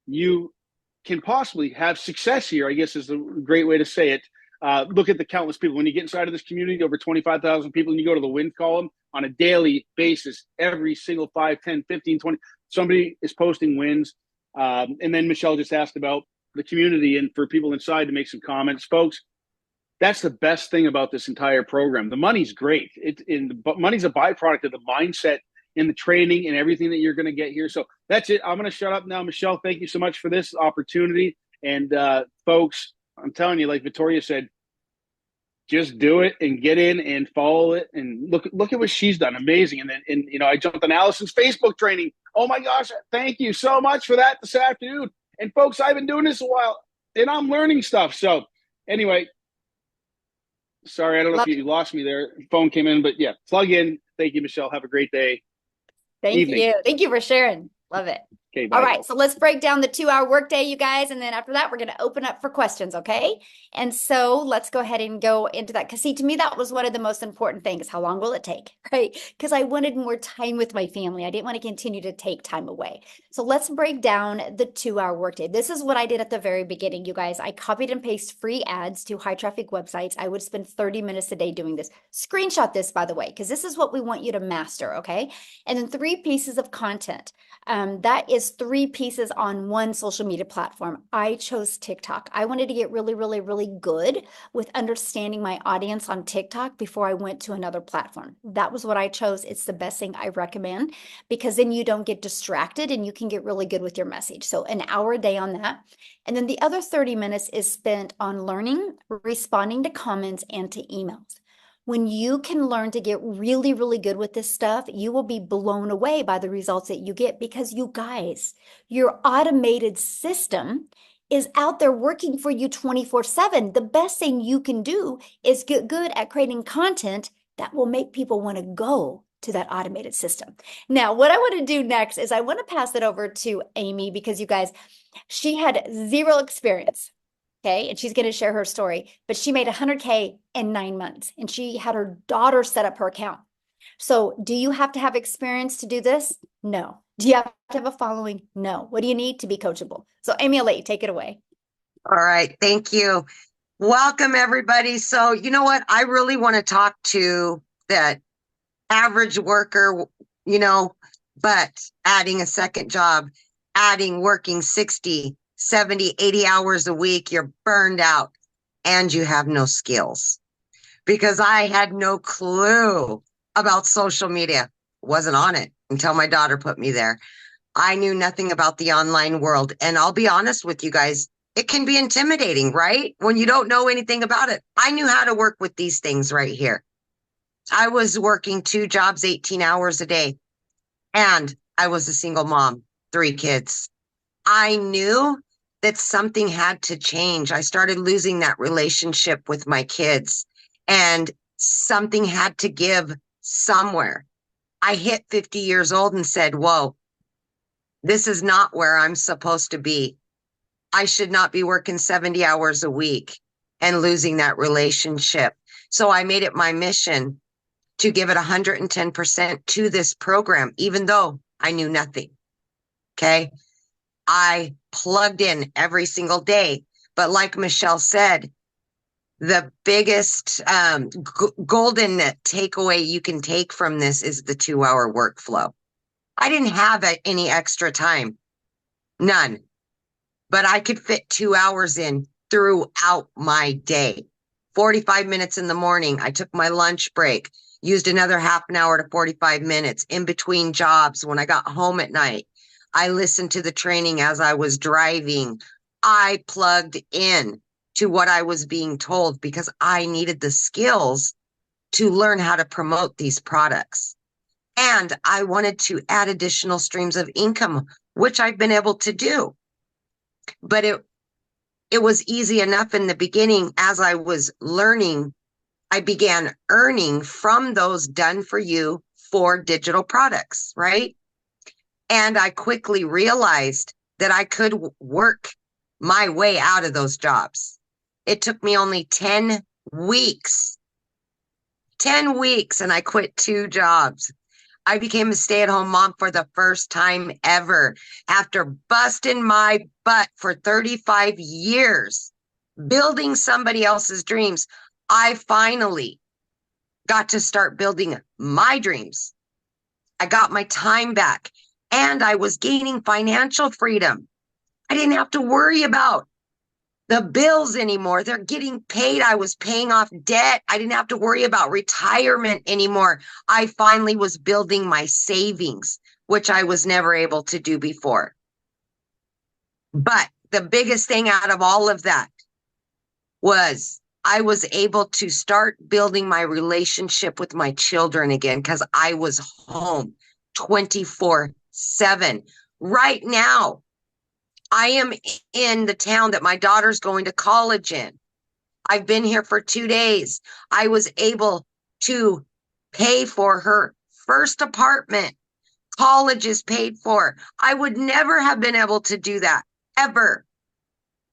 you can possibly have success here, I guess is a great way to say it. Look at the countless people. When you get inside of this community, over 25,000 people, and you go to the win column on a daily basis, every single 5, 10, 15, 20, somebody is posting wins. And then Michelle just asked about the community and for people inside to make some comments. Folks, that's the best thing about this entire program. The money's great. But money's a byproduct of the mindset and the training and everything that you're going to get here. So that's it. I'm going to shut up now. Michelle, thank you so much for this opportunity. And folks, I'm telling you, like Victoria said, just do it and get in and follow it and look at what she's done. Amazing. And then, I jumped on Allison's Facebook training. Oh my gosh. Thank you so much for that this afternoon. And folks, I've been doing this a while and I'm learning stuff. So anyway, sorry, I don't know if you lost me there. Phone came in, but yeah, plug in. Thank you, Michelle. Have a great day. Thank you. Thank you for sharing. Love it. Okay, bye. All right, so let's break down the 2-hour workday, you guys. And then after that, we're going to open up for questions, okay? And so let's go ahead and go into that. Because see, to me, that was one of the most important things. How long will it take, right? Because I wanted more time with my family. I didn't want to continue to take time away. So let's break down the 2-hour workday. This is what I did at the very beginning, you guys. I copied and pasted free ads to high traffic websites. I would spend 30 minutes a day doing this. Screenshot this, by the way, because this is what we want you to master, okay? And then 3 pieces of content. That is 3 pieces on one social media platform. I chose TikTok. I wanted to get really, really, really good with understanding my audience on TikTok before I went to another platform. That was what I chose. It's the best thing I recommend because then you don't get distracted and you can get really good with your message. So an hour a day on that. And then the other 30 minutes is spent on learning, responding to comments and to emails. When you can learn to get really, really good with this stuff, you will be blown away by the results that you get because you guys, your automated system is out there working for you 24/7. The best thing you can do is get good at creating content that will make people want to go to that automated system. Now, what I want to do next is I want to pass it over to Amy because you guys, she had 0 experience. Okay, and she's going to share her story, but she made 100K in 9 months and she had her daughter set up her account. So do you have to have experience to do this? No. Do you have to have a following? No. What do you need to be coachable? So Amy, I'll let you take it away. All right. Thank you. Welcome, everybody. So you know what? I really want to talk to that average worker, but adding a second job, working 60, 70, 80 hours a week, you're burned out and you have no skills. Because I had no clue about social media. Wasn't on it until my daughter put me there. I knew nothing about the online world. And I'll be honest with you guys, it can be intimidating, right? When you don't know anything about it. I knew how to work with these things right here. I was working 2 jobs, 18 hours a day. And I was a single mom, 3 kids. I knew that something had to change. I started losing that relationship with my kids and something had to give somewhere. I hit 50 years old and said, whoa, this is not where I'm supposed to be. I should not be working 70 hours a week and losing that relationship. So I made it my mission to give it 110% to this program, even though I knew nothing. Okay. I plugged in every single day. But like Michelle said, the biggest golden takeaway you can take from this is the 2-hour workflow. I didn't have any extra time. None. But I could fit 2 hours in throughout my day. 45 minutes in the morning. I took my lunch break, used another half an hour to 45 minutes in between jobs when I got home at night. I listened to the training as I was driving. I plugged in to what I was being told because I needed the skills to learn how to promote these products. And I wanted to add additional streams of income which I've been able to do. But it was easy enough in the beginning. As I was learning, I began earning from those done for you for digital products, right? And I quickly realized that I could work my way out of those jobs. It took me only 10 weeks, 10 weeks, and I quit 2 jobs. I became a stay-at-home mom for the first time ever after busting my butt for 35 years, building somebody else's dreams. I finally got to start building my dreams. I got my time back and I was gaining financial freedom. I didn't have to worry about the bills anymore. They're getting paid. I was paying off debt. I didn't have to worry about retirement anymore. I finally was building my savings, which I was never able to do before. But the biggest thing out of all of that was I was able to start building my relationship with my children again because I was home 24/7. Right now, I am in the town that my daughter's going to college in. I've been here for 2 days. I was able to pay for her first apartment. College is paid for. I would never have been able to do that, ever.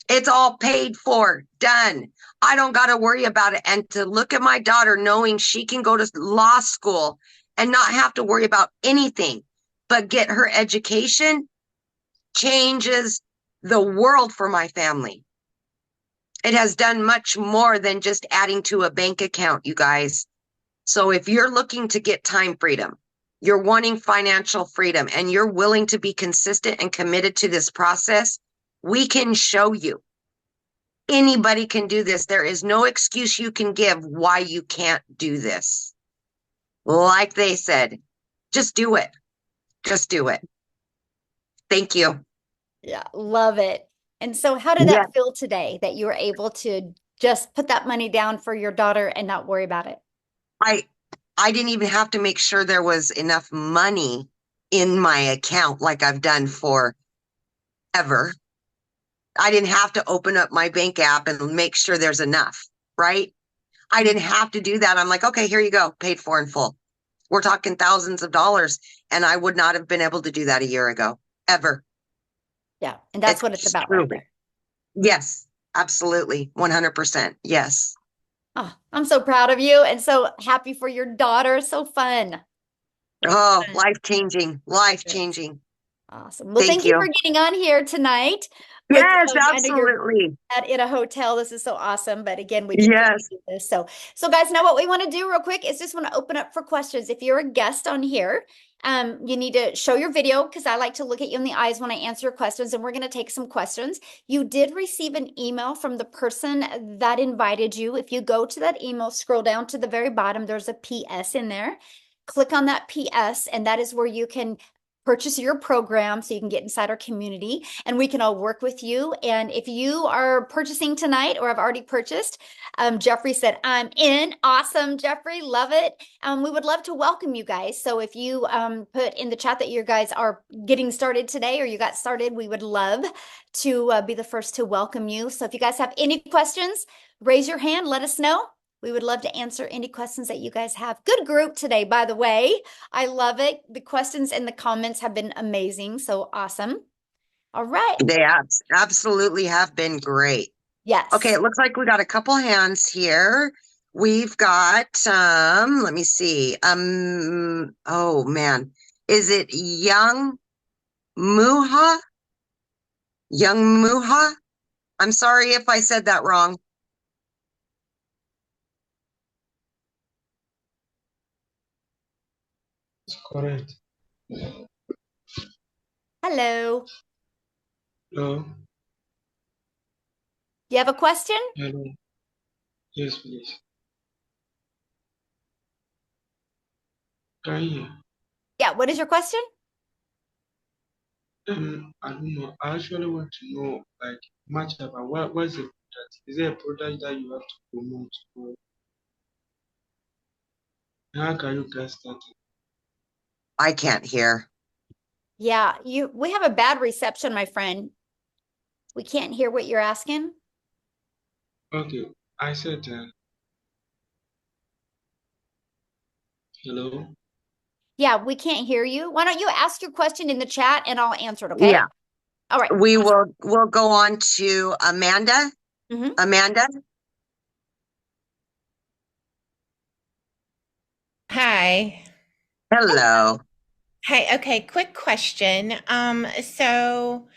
It's all paid for, done. I don't got to worry about it. And to look at my daughter knowing she can go to law school and not have to worry about anything but get her education changes the world for my family. It has done much more than just adding to a bank account, you guys. So if you're looking to get time freedom, you're wanting financial freedom, and you're willing to be consistent and committed to this process, we can show you. Anybody can do this. There is no excuse you can give why you can't do this. Like they said, just do it. Just do it. Thank you. Yeah, love it. And so how did that feel today that you were able to just put that money down for your daughter and not worry about it? I didn't even have to make sure there was enough money in my account like I've done forever. I didn't have to open up my bank app and make sure there's enough, right? I didn't have to do that. I'm like, okay, here you go, paid for in full. We're talking thousands of dollars, and I would not have been able to do that a year ago, ever. Yeah, and that's what it's about right there. Yes, absolutely, 100%. Yes. Oh, I'm so proud of you and so happy for your daughter. So fun. Oh, life-changing, life-changing. Awesome. Well, thank you for getting on here tonight. Yes, absolutely. In a hotel. This is so awesome. But again, we can do this. So guys, now what we want to do real quick is just want to open up for questions. If you're a guest on here, you need to show your video because I like to look at you in the eyes when I answer your questions, and we're going to take some questions. You did receive an email from the person that invited you. If you go to that email, scroll down to the very bottom, there's a PS in there. Click on that PS, and that is where you can purchase your program so you can get inside our community and we can all work with you. And if you are purchasing tonight or have already purchased, Jeffrey said, I'm in. Awesome, Jeffrey. Love it. We would love to welcome you guys. So if you put in the chat that you guys are getting started today or you got started, we would love to be the first to welcome you. So if you guys have any questions, raise your hand, let us know. We would love to answer any questions that you guys have. Good group today, by the way. I love it. The questions and the comments have been amazing. So awesome. All right. They absolutely have been great. Yes. Okay, it looks like we got a couple hands here. We've got, let me see. Oh man. Is it Young Muha? Young Muha? I'm sorry if I said that wrong. Correct. Hello. Hello. You have a question? Hello. Yes, please. Can you hear? Yeah. What is your question? I don't know. I actually want to know like much about what's the product? Is there a product that you have to promote, or how can you get started? I can't hear. Yeah, we have a bad reception, my friend. We can't hear what you're asking. Okay, I said, hello. Yeah, we can't hear you. Why don't you ask your question in the chat and I'll answer it, okay? Yeah, All right. we'll go on to Amanda. Mhm. Amanda, Hi. hello. Hi. Okay, quick question. So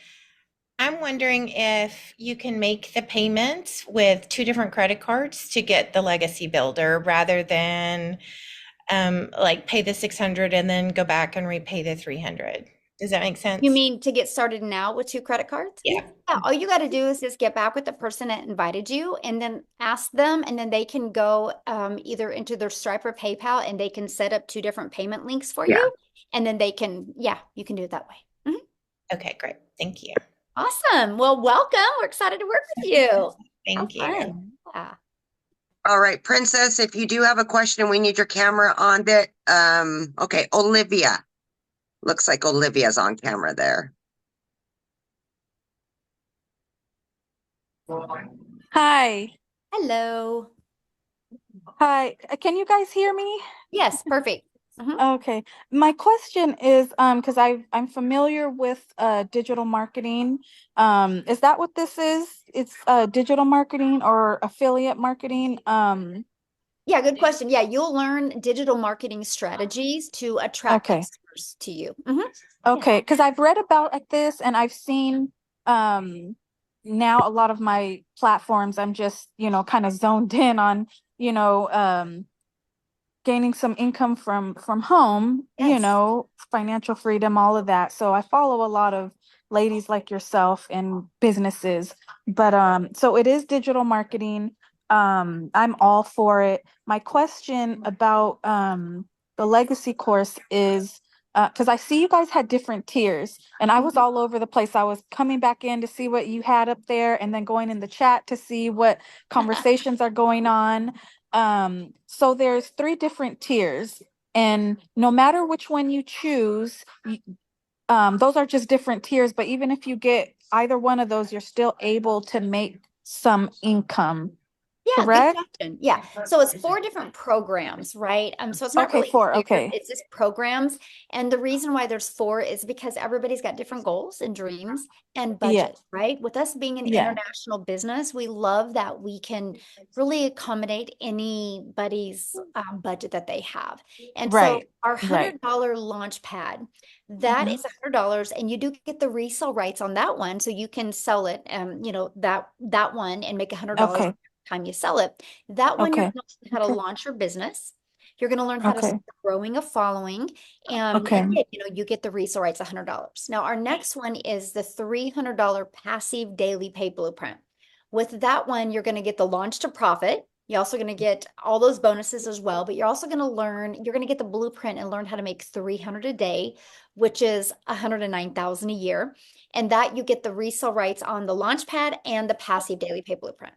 I'm wondering if you can make the payments with two different credit cards to get the legacy builder rather than like pay the 600 and then go back and repay the 300. Does that make sense? You mean to get started now with two credit cards? Yeah. Yeah, all you got to do is just get back with the person that invited you and then ask them, and then they can go either into their Stripe or PayPal and they can set up two different payment links for Yeah. you. And then they can, yeah, you can do it that way. Mhm. Okay, great. Thank you. Awesome. Well, welcome. We're excited to work with you. How Thank you. fun. Yeah. All right, Princess, if you do have a question, we need your camera on it. Okay, Olivia. Looks like Olivia's on camera there. Hi. Hello. Hi. Can you guys hear me? Yes, perfect. Mhm. Okay. My question is because I'm familiar with digital marketing. Is that what this is? It's digital marketing or affiliate marketing? Yeah, good question. Yeah, you'll learn digital marketing strategies to attract Okay. customers to you. Mhm. Okay, because I've read about this and I've seen now a lot of my platforms, I'm just, kind of zoned in on, you know, gaining some income from home, Yes. financial freedom, all of that. So I follow a lot of ladies like yourself and businesses. But so it is digital marketing. I'm all for it. My question about the legacy course is because I see you guys had different tiers and I was all over the place. I was coming back in to see what you had up there and then going in the chat to see what conversations are going on. So there's 3 different tiers, and no matter which one you choose, those are just different tiers, but even if you get either one of those, you're still able to make some income, Yeah, good correct? question. Yeah. So it's 4 different programs, right? So it's not Okay, really 4, tiers, okay. it's just programs. And the reason why there's 4 is because everybody's got different goals and dreams and Yeah, budget, right? With us being an yeah, international business, we love that we can really accommodate anybody's budget that they have. And so right, our right. $100 launch pad, that Mhm. is $100, and you do get the resale rights on that one, so you can sell it, that one and make $100 Okay, time you sell it. That one, you're okay, going to learn how to launch your business. You're going to learn how to okay, start growing a following. okay, And then, you get the resale rights, $100. Now, our next one is the $300 passive daily pay blueprint. With that one, you're going to get the launch to profit. You're also going to get all those bonuses as well, but you're also going to you're going to get the blueprint and learn how to make 300 a day, which is 109,000 a year. And that you get the resale rights on the launch pad and the passive daily pay blueprint.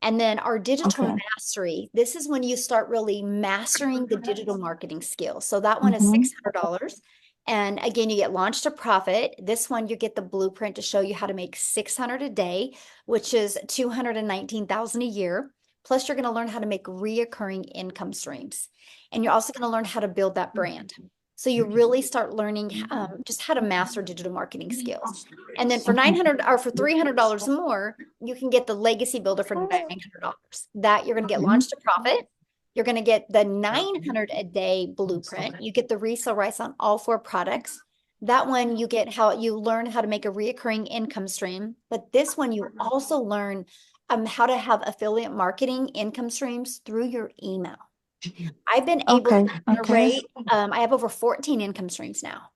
And then our digital okay. mastery, this is when you start really mastering the digital marketing skills. So that one is Mhm. $600. And again, you get launched to profit. This one, you get the blueprint to show you how to make 600 a day, which is 219,000 a year. Plus, you're going to learn how to make reoccurring income streams. And you're also going to learn how to build that brand. So you really start learning just how to master digital marketing skills. And then for 900 or for $300 more, you can get the legacy builder for $900. That you're going to get launched to profit. You're going to get the 900 a day blueprint. You get the resale rights on all 4 products. That one you get how you learn how to make a reoccurring income stream. But this one you also learn how to have affiliate marketing income streams through your email. I've been able Okay, to okay. generate, I have over 14 income streams now.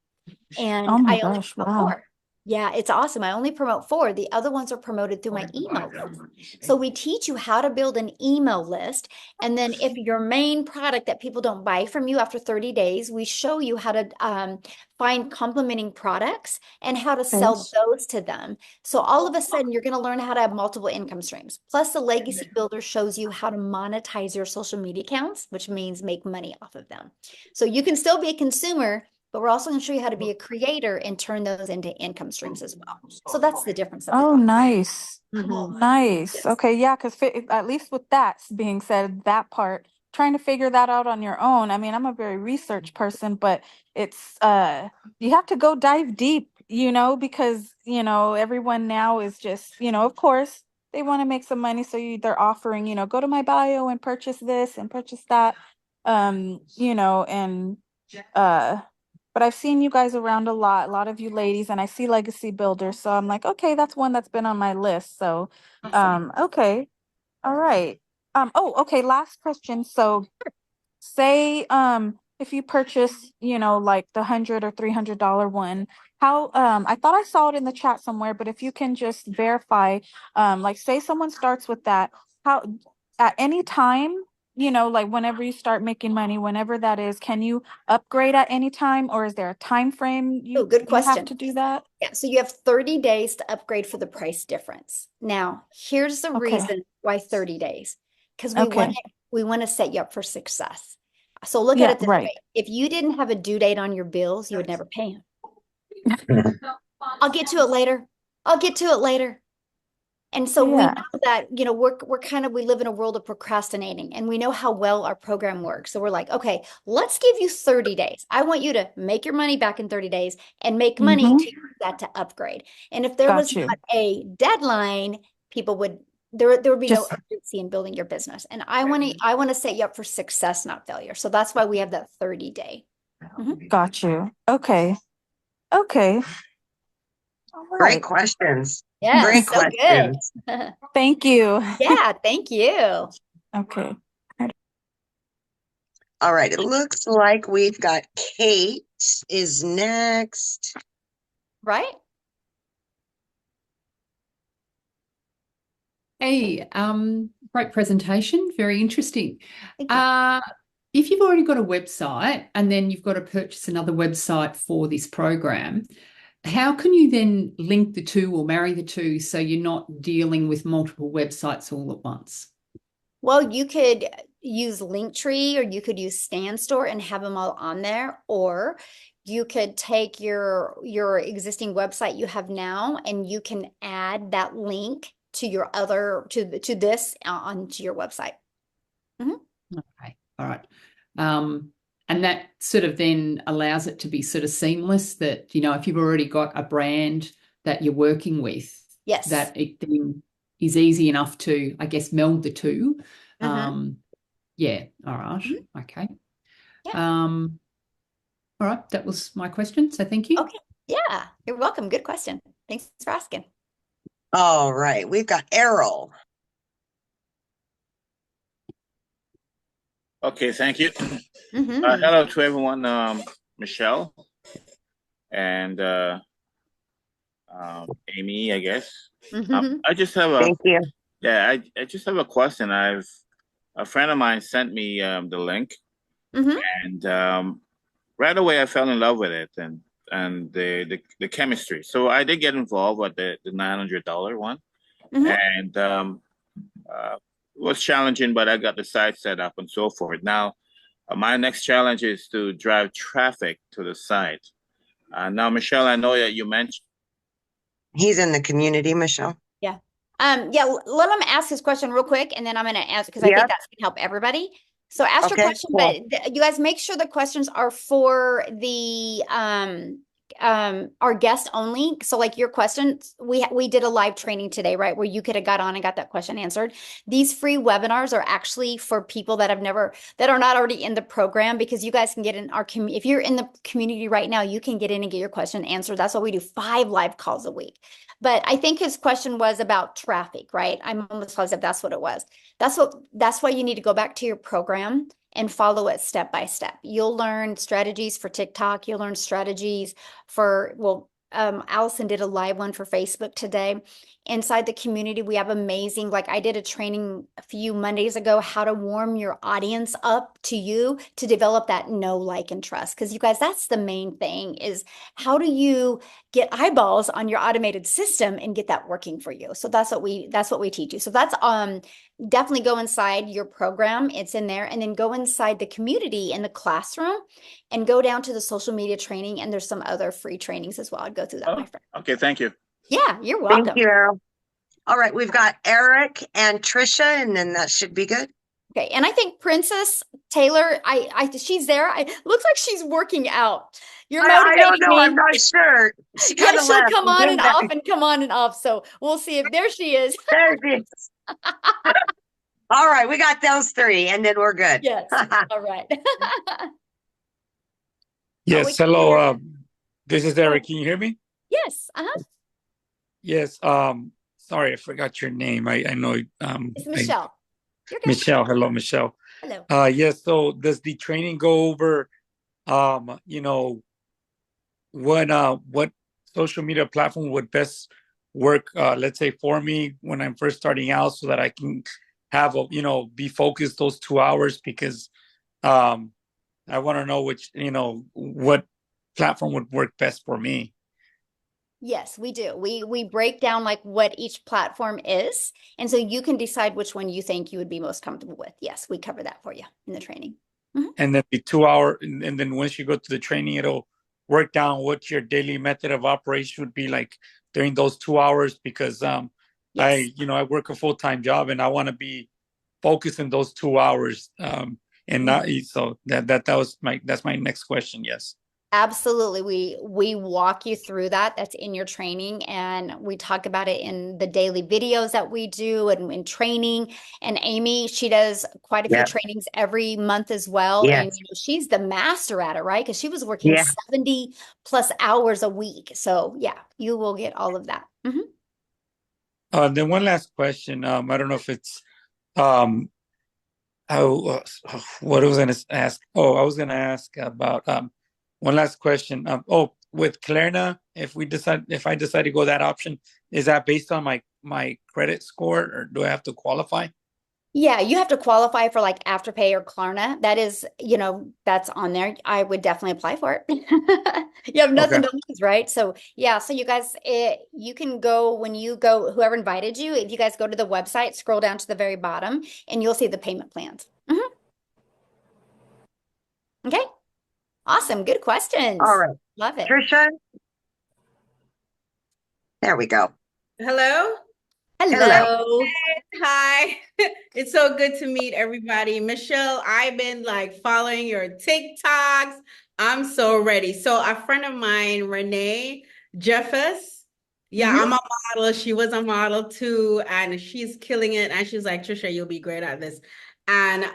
And Oh my I only gosh, promote wow. 4. Yeah, it's awesome. I only promote 4. The other ones are promoted through my email list. So we teach you how to build an email list. And then if your main product that people don't buy from you after 30 days, we show you how to find complementing products and how to sell Okay. those to them. So all of a sudden, you're going to learn how to have multiple income streams. Plus, the Legacy Builder shows you how to monetize your social media accounts, which means make money off of them. So you can still be a consumer but we're also going to show you how to be a creator and turn those into income streams as well. So that's the difference. That Oh, we nice. Mhm. Nice. Yes. Okay, yeah, because at least with that being said, that part, trying to figure that out on your own. I mean, I'm a very research person, but it's you have to go dive deep, because, everyone now is just, of course, they want to make some money, so they're offering, go to my bio and purchase this and purchase that. And but I've seen you guys around a lot of you ladies, and I see Legacy Builders, so I'm like, okay, that's one that's been on my list. So, Awesome. okay, all right. Oh, okay, last question. So, say, if you purchase, like the $100 or $300 one, how, I thought I saw it in the chat somewhere, but if you can just verify, like, say someone starts with that, how, at any time, like whenever you start making money, whenever that is, can you upgrade at any time, or is there a time frame Oh, good you have question. to do that? Yeah, so you have 30 days to upgrade for the price difference. Now, here's the Okay. reason why 30 days. Because we want Okay. to set you up for success. So look at Yeah, it this right. way. If you didn't have a due date on your bills, you would never pay them. I'll get to it later. I'll get to it later. And so we Yeah. know that, we live in a world of procrastinating, and we know how well our program works. So we're like, okay, let's give you 30 days. I want you to make your money back in 30 days and make money Mhm. to use that to upgrade. And if there Got was you. not a deadline, there would be no Just urgency in building your business. And I want to set you up for success, not failure. So that's why we have that 30-day. got you. Okay. Okay. All Great right. questions. Yeah, Great so good. questions. Thank you. Yeah, thank you. Okay. All right. It looks like we've got Kate is next. Right? Hey, great presentation, very interesting. Thank you. If you've already got a website and then you've got to purchase another website for this program, how can you then link the two or marry the two so you're not dealing with multiple websites all at once? Well, you could use Linktree, or you could use StanStore and have them all on there, or you could take your existing website you have now, and you can add that link to your other to this onto your website. Okay, all right. And that sort of then allows it to be sort of seamless, that, if you've already got a brand that you're working with, Yes. that it then is easy enough to, I guess, meld the two. Yeah, all right. Okay. Yeah. All right, that was my question, so thank you. Okay. Yeah, you're welcome. Good question. Thanks for asking. All right. We've got Errol. Okay, thank you. Mhm. Hello to everyone, Michelle and Amy, I guess. Mhm. I just have Thank you. I just have a question. A friend of mine sent me the link, Mhm. and right away I fell in love with it and the chemistry. So I did get involved with the $900 one, Mhm. and it was challenging, but I got the site set up and so forth. Now, my next challenge is to drive traffic to the site. Now, Michelle, I know that you mentioned. He's in the community, Michelle. Yeah. Yeah, let him ask his question real quick, and then I'm going to answer, because I Yeah. think that's going to help everybody. So ask your Okay, question, cool. but you guys make sure the questions are for the our guest only. So like your questions, we did a live training today, right, where you could have got on and got that question answered. These free webinars are actually for people that are not already in the program, because you guys can get in our community. If you're in the community right now, you can get in and get your question answered. That's why we do 5 live calls a week. But I think his question was about traffic, right? I'm almost positive that's what it was. That's why you need to go back to your program and follow it step by step. You'll learn strategies for TikTok. You'll learn strategies for, Allison did a live one for Facebook today. Inside the community, we have amazing, like I did a training a few Mondays ago, how to warm your audience up to you to develop that know, like, and trust. Because you guys, that's the main thing, is how do you get eyeballs on your automated system and get that working for you. So that's what we teach you. So that's definitely go inside your program. It's in there, and then go inside the community in the classroom and go down to the social media training. And there's some other free trainings as well. I'd go through that, my friend. Okay, thank you. Yeah, you're welcome. Thank you, Errol. All right, we've got Eric and Trisha, and then that should be good. Okay, and I think Princess Taylor, she's there. Looks like she's working out. You're I motivating don't know. me. I'm not sure. She Yeah, kind of she'll left. come on and off and come on and off. So we'll see if there she is. There she is. All right, we got those three, and then we're good. Yes. All right. Yes, we can hello. hear you. This is Eric. Can you hear me? Yes. Uh-huh. Yes. Sorry, I forgot your name. I know. It's Michelle. You're good. Michelle. Hello, Michelle. Hello. Yes. So does the training go over, what social media platform would best work, let's say for me when I'm first starting out, so that I can have be focused those 2 hours, because I want to know what platform would work best for me. Yes, we do. We break down like what each platform is, and so you can decide which one you think you would be most comfortable with. Yes, we cover that for you in the training. Mm-hmm. And then the 2 hour, and then once you go to the training, it'll work down what your daily method of operation would be like during those 2 hours, because Yes. I work a full-time job and I want to be focused in those 2 hours. And not so that's my next question. Yes. Absolutely. We walk you through that. That's in your training, and we talk about it in the daily videos that we do and in training. And Amy, she does quite a few trainings every month as well. Yes. And she's the master at it, right? Because she was working 70 plus hours a week. So yeah, you will get all of that. Mm-hmm. Then one last question. I don't know if it's what I was going to ask. Oh, I was going to ask about one last question. With Klarna, if I decide to go that option, is that based on my credit score, or do I have to qualify? Yeah, you have to qualify for like Afterpay or Klarna. That is, that's on there. I would definitely apply for it. You have nothing to lose, right? So yeah, so you guys, you can go when you go, whoever invited you, if you guys go to the website, scroll down to the very bottom, and you'll see the payment plans. Okay. Awesome. Good questions. All right. Love it. Trisha? There we go. Hello. Hello. Hi. It's so good to meet everybody. Michelle, I've been like following your TikToks. I'm so ready. So a friend of mine, Renee Jeffers. Yeah, I'm a model. She was a model too, and she's killing it. And she's like, Trisha, you'll be great at this. And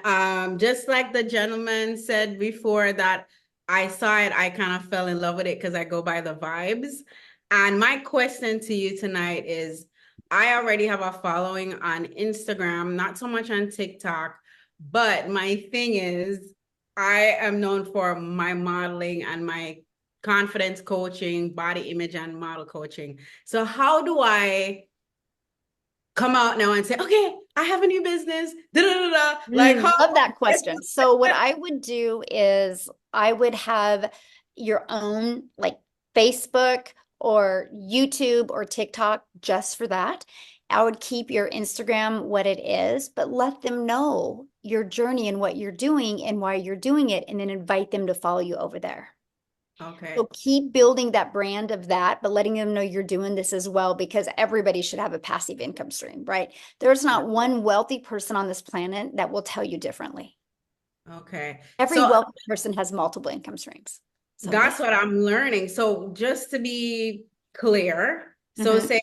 just like the gentleman said before, that I saw it, I kind of fell in love with it because I go by the vibes. And my question to you tonight is, I already have a following on Instagram, not so much on TikTok, but my thing is, I am known for my modeling and my confidence coaching, body image and model coaching. So how do I come out now and say, okay, I have a new business, Love that question. So what I would do is I would have your own like Facebook or YouTube or TikTok just for that. I would keep your Instagram what it is, but let them know your journey and what you're doing and why you're doing it, and then invite them to follow you over there. Okay. So keep building that brand of that, but letting them know you're doing this as well, because everybody should have a passive income stream, right? There's not one wealthy person on this planet that will tell you differently. Okay. Every wealthy person has multiple income streams. So that's what I'm learning. So just to be clear, so say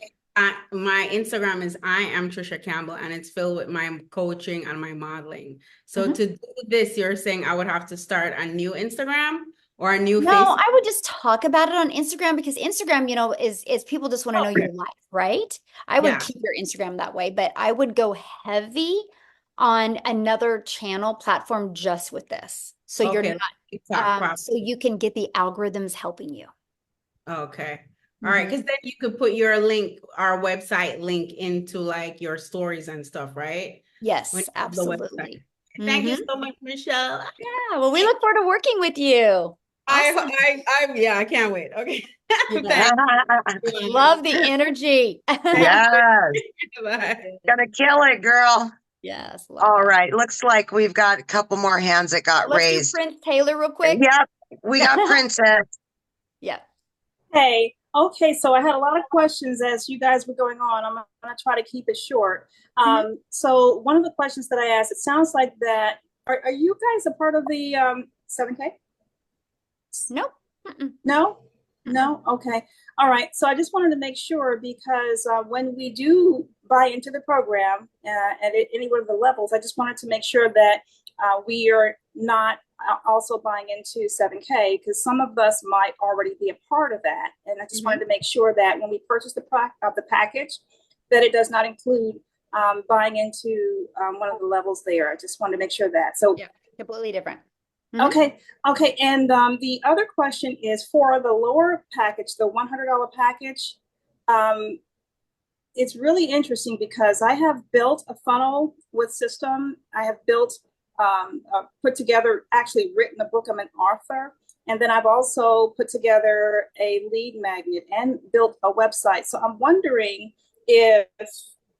my Instagram is I am Trisha Campbell, and it's filled with my coaching and my modeling. So to do this, you're saying I would have to start a new Instagram or a new Facebook? I would just talk about it on Instagram, because Instagram, is people just want to know your life, right? I would keep your Instagram that way, but I would go heavy on another channel platform just with this. So you're not, so you can get the algorithms helping you. Okay. All right. Because then you could put your link, our website link into like your stories and stuff, right? Yes, absolutely. Thank you so much, Michelle. Yeah. Well, we look forward to working with you. Awesome. Yeah, I can't wait. Okay. Yeah. Love the energy. Yes. Bye. Gonna kill it, girl. Yes. Love All that. right. Looks like we've got a couple more hands that got Let's do raised. Prince Taylor real quick. Yep. We got Princess. Yeah. Hey, okay, so I had a lot of questions as you guys were going on. I'm going to try to keep it short. So one of the questions that I asked, it sounds like that, are you guys a part of the 7K? Nope. No? No? Okay. All right. So I just wanted to make sure because when we do buy into the program at any one of the levels, I just wanted to make sure that we are not also buying into 7K because some of us might already be a part of that. And I just wanted to make sure that when we purchase the package, that it does not include buying into one of the levels there. I just wanted to make sure that. So yeah, completely different. Okay. And the other question is for the lower package, the $100 package. It's really interesting because I have built a funnel with system. I have built, put together, actually written a book. I'm an author. And then I've also put together a lead magnet and built a website. So I'm wondering if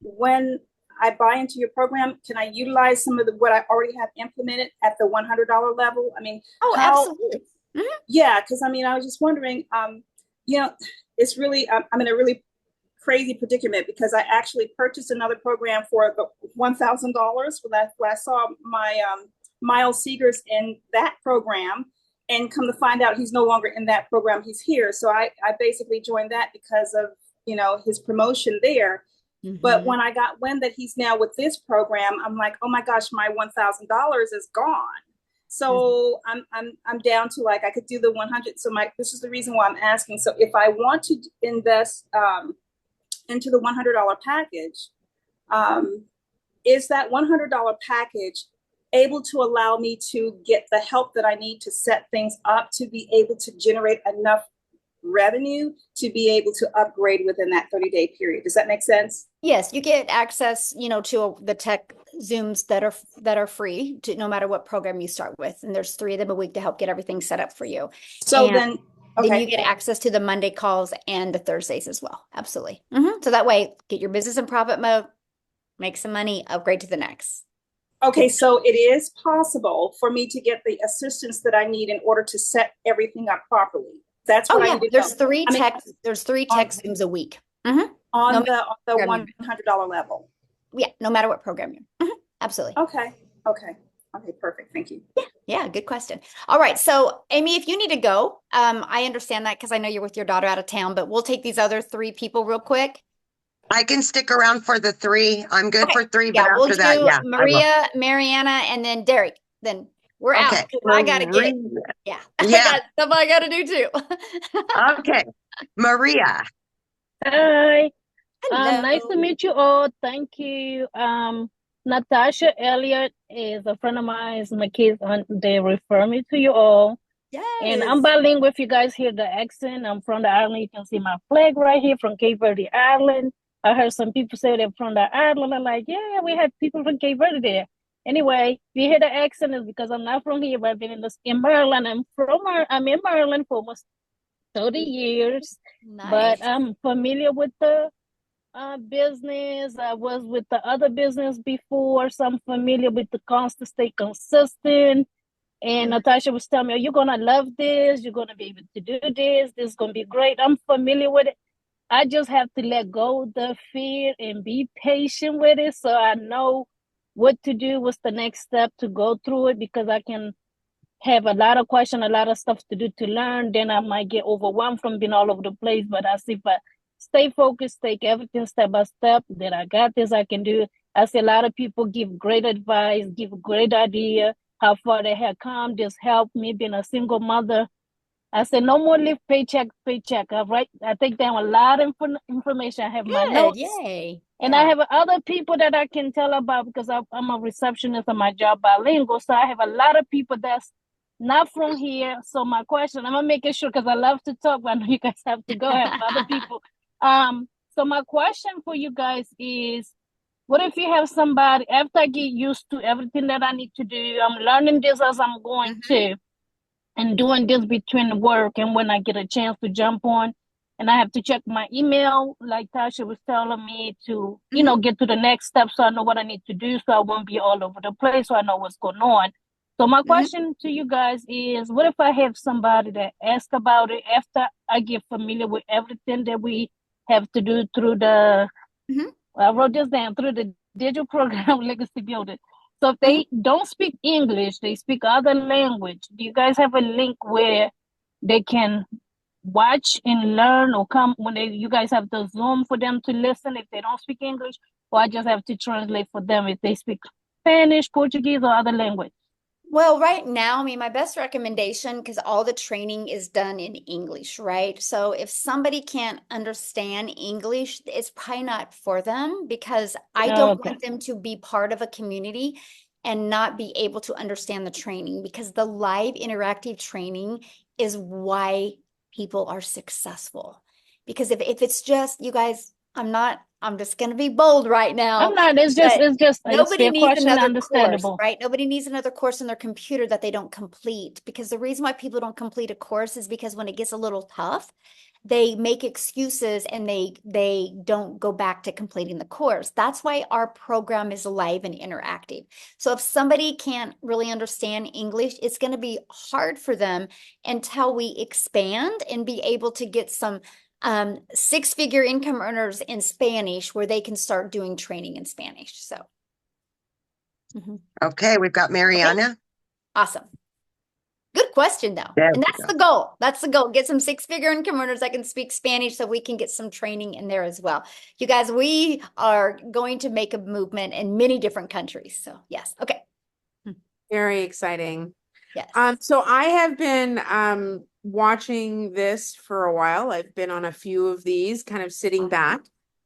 when I buy into your program, can I utilize some of what I already have implemented at the $100 level? I mean, absolutely. Yeah, because I mean, I was just wondering, it's really, I'm in a really crazy predicament because I actually purchased another program for the $1,000 when I saw my Miles Seegers in that program, and come to find out he's no longer in that program. He's here. So I basically joined that because of, his promotion there. But when I got wind that he's now with this program, I'm like, oh my gosh, my $1,000 is gone. So I'm down to I could do the 100. So this is the reason why I'm asking. So if I want to invest into the $100 package, is that $100 package able to allow me to get the help that I need to set things up to be able to generate enough revenue to be able to upgrade within that 30-day period? Does that make sense? Yes, you get access, to the tech Zooms that are free to no matter what program you start with. And there's 3 of them a week to help get everything set up for you. So then you get access to the Monday calls and the Thursdays as well. Absolutely. So that way, get your business in profit mode, make some money, upgrade to the next. Okay, so it is possible for me to get the assistance that I need in order to set everything up properly. That's what I need to there's know. 3 tech Zooms a week. On the $100 level. Yeah, no matter what program you're. Absolutely. Okay, perfect. Thank you. Yeah, good question. All right, so Amy, if you need to go, I understand that because I know you're with your daughter out of town, but we'll take these other 3 people real quick. I can stick around for the 3. I'm good for 3, but we'll after that, do Maria, Mariana, and then Derek. Then we're out. I gotta get. Yeah. I got stuff I gotta do too. Okay, Maria. Hi. Nice to meet you all. Thank you. Natasha Elliott is a friend of mine. It's my kids, they refer me to you all. Yes. And I'm bilingual. If you guys hear the accent, I'm from the island. You can see my flag right here from Cape Verde Island. I heard some people say they're from the island. I'm like, yeah, we have people from Cape Verde there. Anyway, if you hear the accent, it's because I'm not from here, but I've been in Maryland. I'm in Maryland for almost 30 years. Nice. But I'm familiar with the business. I was with the other business before, so I'm familiar with the constant, stay consistent. And Natasha was telling me, oh, you're gonna love this, you're gonna be able to do this is gonna be great. I'm familiar with it. I just have to let go of the fear and be patient with it so I know what to do, what's the next step to go through it, because I can have a lot of questions, a lot of stuff to do to learn. Then I might get overwhelmed from being all over the place. But I see if I stay focused, take everything step by step, that I got this, I can do it. I see a lot of people give great advice, give a great idea, how far they have come, just help me being a single mother. I said, no more live paycheck, paycheck. I take down a lot of information. I have my notes. Yay. And I have other people that I can tell about because I'm a receptionist on my job, bilingual. So I have a lot of people that's not from here. So my question, I'm going to make it sure because I love to talk, but I know you guys have to go. I have other people. So my question for you guys is, what if you have somebody, after I get used to everything that I need to do, I'm learning this as I'm going to, and doing this between work and when I get a chance to jump on. And I have to check my email, like Tasha was telling me, to, you know, get to the next step so I know what I need to do so I won't be all over the place, so I know what's going on. So my question to you guys is, what if I have somebody that asks about it after I get familiar with everything that we have to do through the, I wrote this down, through the digital program Legacy Builder. So if they don't speak English, they speak other language, do you guys have a link where they can watch and learn, or come when you guys have the Zoom for them to listen if they don't speak English, or I just have to translate for them if they speak Spanish, Portuguese, or other language? Well, right now, I mean, my best recommendation, because all the training is done in English, right? So if somebody can't understand English, it's probably not for them, because I don't want them to be part of a community and not be able to understand the training, because the live interactive training is why people are successful. Because if it's just, you guys, I'm just going to be bold right now. I'm not, it's just nobody a needs question, another understandable. course, right? Nobody needs another course on their computer that they don't complete, because the reason why people don't complete a course is because when it gets a little tough, they make excuses and they don't go back to completing the course. That's why our program is live and interactive. So if somebody can't really understand English, it's going to be hard for them until we expand and be able to get some six-figure income earners in Spanish where they can start doing training in Spanish. So. Okay, we've got Mariana. Okay. Awesome. Good question, though. There And we that's go. the goal. That's the goal. Get some six-figure income earners that can speak Spanish so we can get some training in there as well. You guys, we are going to make a movement in many different countries. So yes. Okay. Very exciting. Yes. So I have been watching this for a while. I've been on a few of these, kind of sitting back.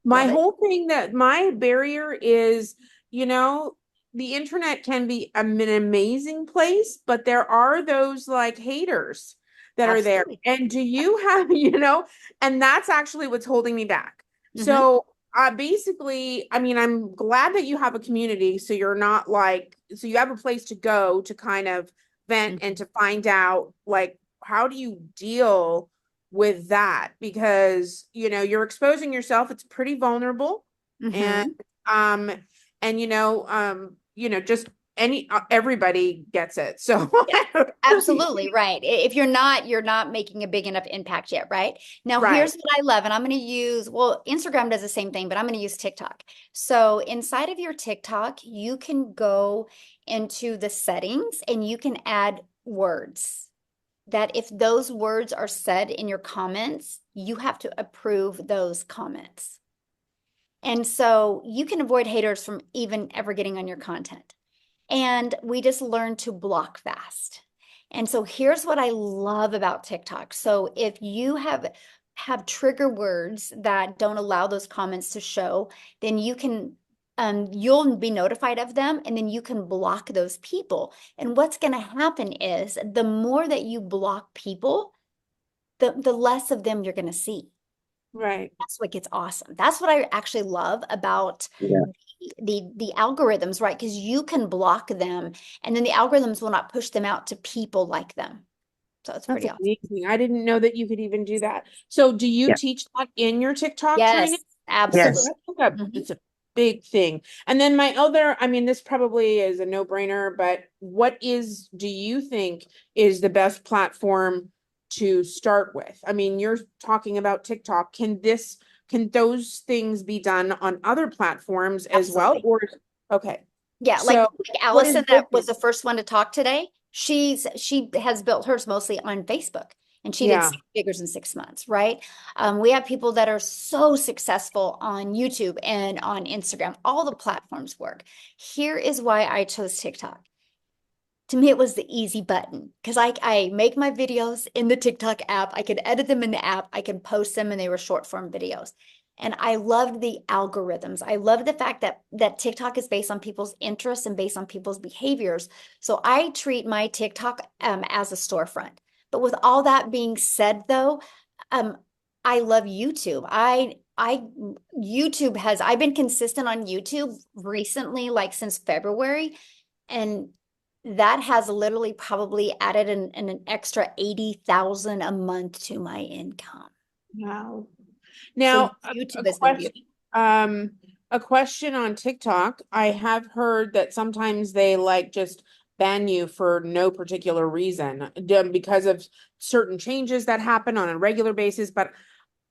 My whole thing, that my barrier is, you know, the internet can be an amazing place, but there are those like haters that are there. And do you have, you know, and that's actually what's holding me back. So basically, I mean, I'm glad that you have a community, so you're not like, so you have a place to go to kind of vent and to find out, like, how do you deal with that? Because, you know, you're exposing yourself, it's pretty vulnerable. And you know, just everybody gets it. So Absolutely right. If you're not making a big enough impact yet, right? Now, here's what I love, and I'm going to use, well, Instagram does the same thing, but I'm going to use TikTok. So inside of your TikTok, you can go into the settings and you can add words that if those words are said in your comments, you have to approve those comments. And so you can avoid haters from even ever getting on your content. And we just learn to block fast. And so here's what I love about TikTok. So if you have trigger words that don't allow those comments to show, then you can you'll be notified of them, and then you can block those people. And what's going to happen is the more that you block people, the less of them you're going to see. Right. That's what gets awesome. That's what I actually love about the algorithms, right? Because you can block them, and then the algorithms will not push them out to people like them. So it's pretty awesome. Amazing. I didn't know that you could even do that. So do you teach that in your TikTok training? Absolutely. It's a big thing. And then my other, I mean, this probably is a no-brainer, but do you think is the best platform to start with? I mean, you're talking about TikTok. Can those things be done on other platforms as well? Or okay. Yeah, So like Allison, that was the first one to talk today. She has built hers mostly on Facebook, and she did 6 figures in 6 months, right? We have people that are so successful on YouTube and on Instagram. All the platforms work. Here is why I chose TikTok. To me, it was the easy button, because I make my videos in the TikTok app. I could edit them in the app. I can post them, and they were short form videos. And I loved the algorithms. I love the fact that TikTok is based on people's interests and based on people's behaviors. So I treat my TikTok as a storefront. But with all that being said, though, I love YouTube. I've been consistent on YouTube recently, like since February, and that has literally probably added an extra 80,000 a month to my income. Wow. Now, YouTube has been beautiful. a question on TikTok. I have heard that sometimes they like just ban you for no particular reason because of certain changes that happen on a regular basis. But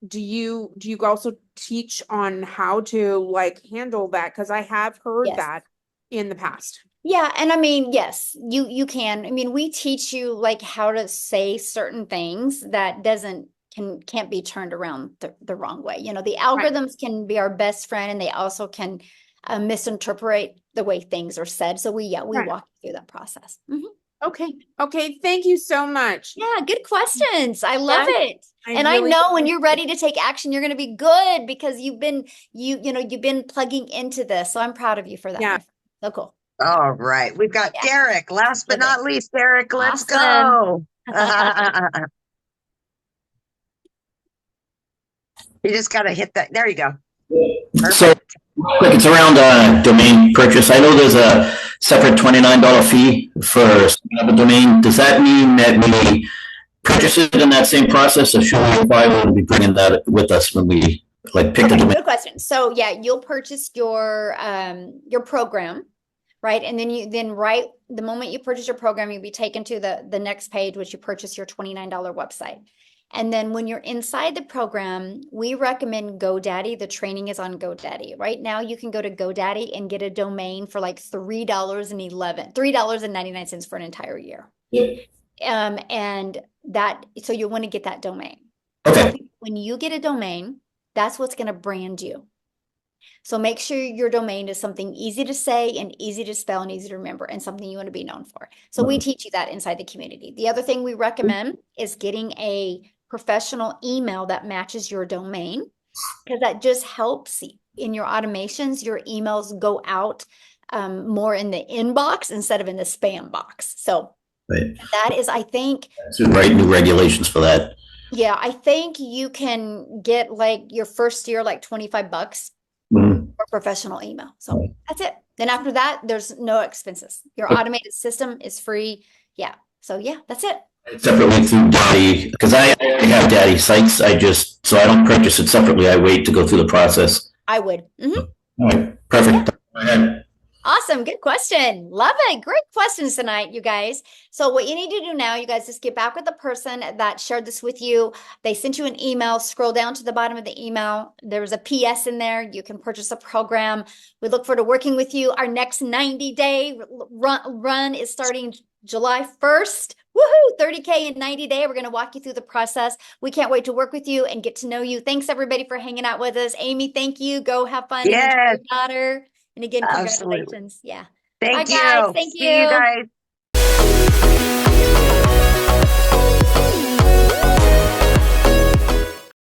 do you also teach on how to like handle that? Because I have heard that in the past. Yeah, and I mean, yes, you can. I mean, we teach you like how to say certain things that can't be turned around the wrong way. You know, the algorithms can be our best friend, and they also can misinterpret the way things are said. So we walk you through that process. Okay. Thank you so much. Yeah, good questions. I love it. And I really know when you're ready to take action, you're going to be good because you've been plugging into this. So I'm proud of you for that. Yeah. So cool. All right. We've got Derek. Last but not least, Derek, let's Awesome. go. You just got to hit that. There you go. So quick, it's around domain purchase. I know there's a separate $29 fee for setting up a domain. Does that mean that we purchase it in that same process, or should we probably be bringing that with us when we like pick the domain? Good question. So yeah, you'll purchase your program, right? And then right the moment you purchase your program, you'll be taken to the next page, which you purchase your $29 website. And then when you're inside the program, we recommend GoDaddy. The training is on GoDaddy. Right now, you can go to GoDaddy and get a domain for like $3.99 for an entire year. And so you want to get that domain. Okay. So when you get a domain, that's what's going to brand you. So make sure your domain is something easy to say and easy to spell and easy to remember and something you want to be known for. So we teach you that inside the community. The other thing we recommend is getting a professional email that matches your domain, because that just helps in your automations. Your emails go out more in the inbox instead of in the spam box. So that is, I think, to write new regulations for that. Yeah, I think you can get like your first year like $25 for professional email. So that's it. Then after that, there's no expenses. Your automated system is free. Yeah. So yeah, that's it. Separately through Daddy, because I have Daddy sites. So I don't purchase it separately. I wait to go through the process. I would. All right, perfect. Go ahead. Awesome. Good question. Love it. Great questions tonight, you guys. So what you need to do now, you guys, just get back with the person that shared this with you. They sent you an email. Scroll down to the bottom of the email. There was a PS in there. You can purchase a program. We look forward to working with you. Our next 90-day run is starting July 1st. Woohoo! 30K in 90 days. We're going to walk you through the process. We can't wait to work with you and get to know you. Thanks, everybody, for hanging out with us. Amy, thank you. Go have fun. Yes. Enjoy your daughter. And again, congratulations. Absolutely. Yeah. Thank Bye, you. guys. Thank See you guys.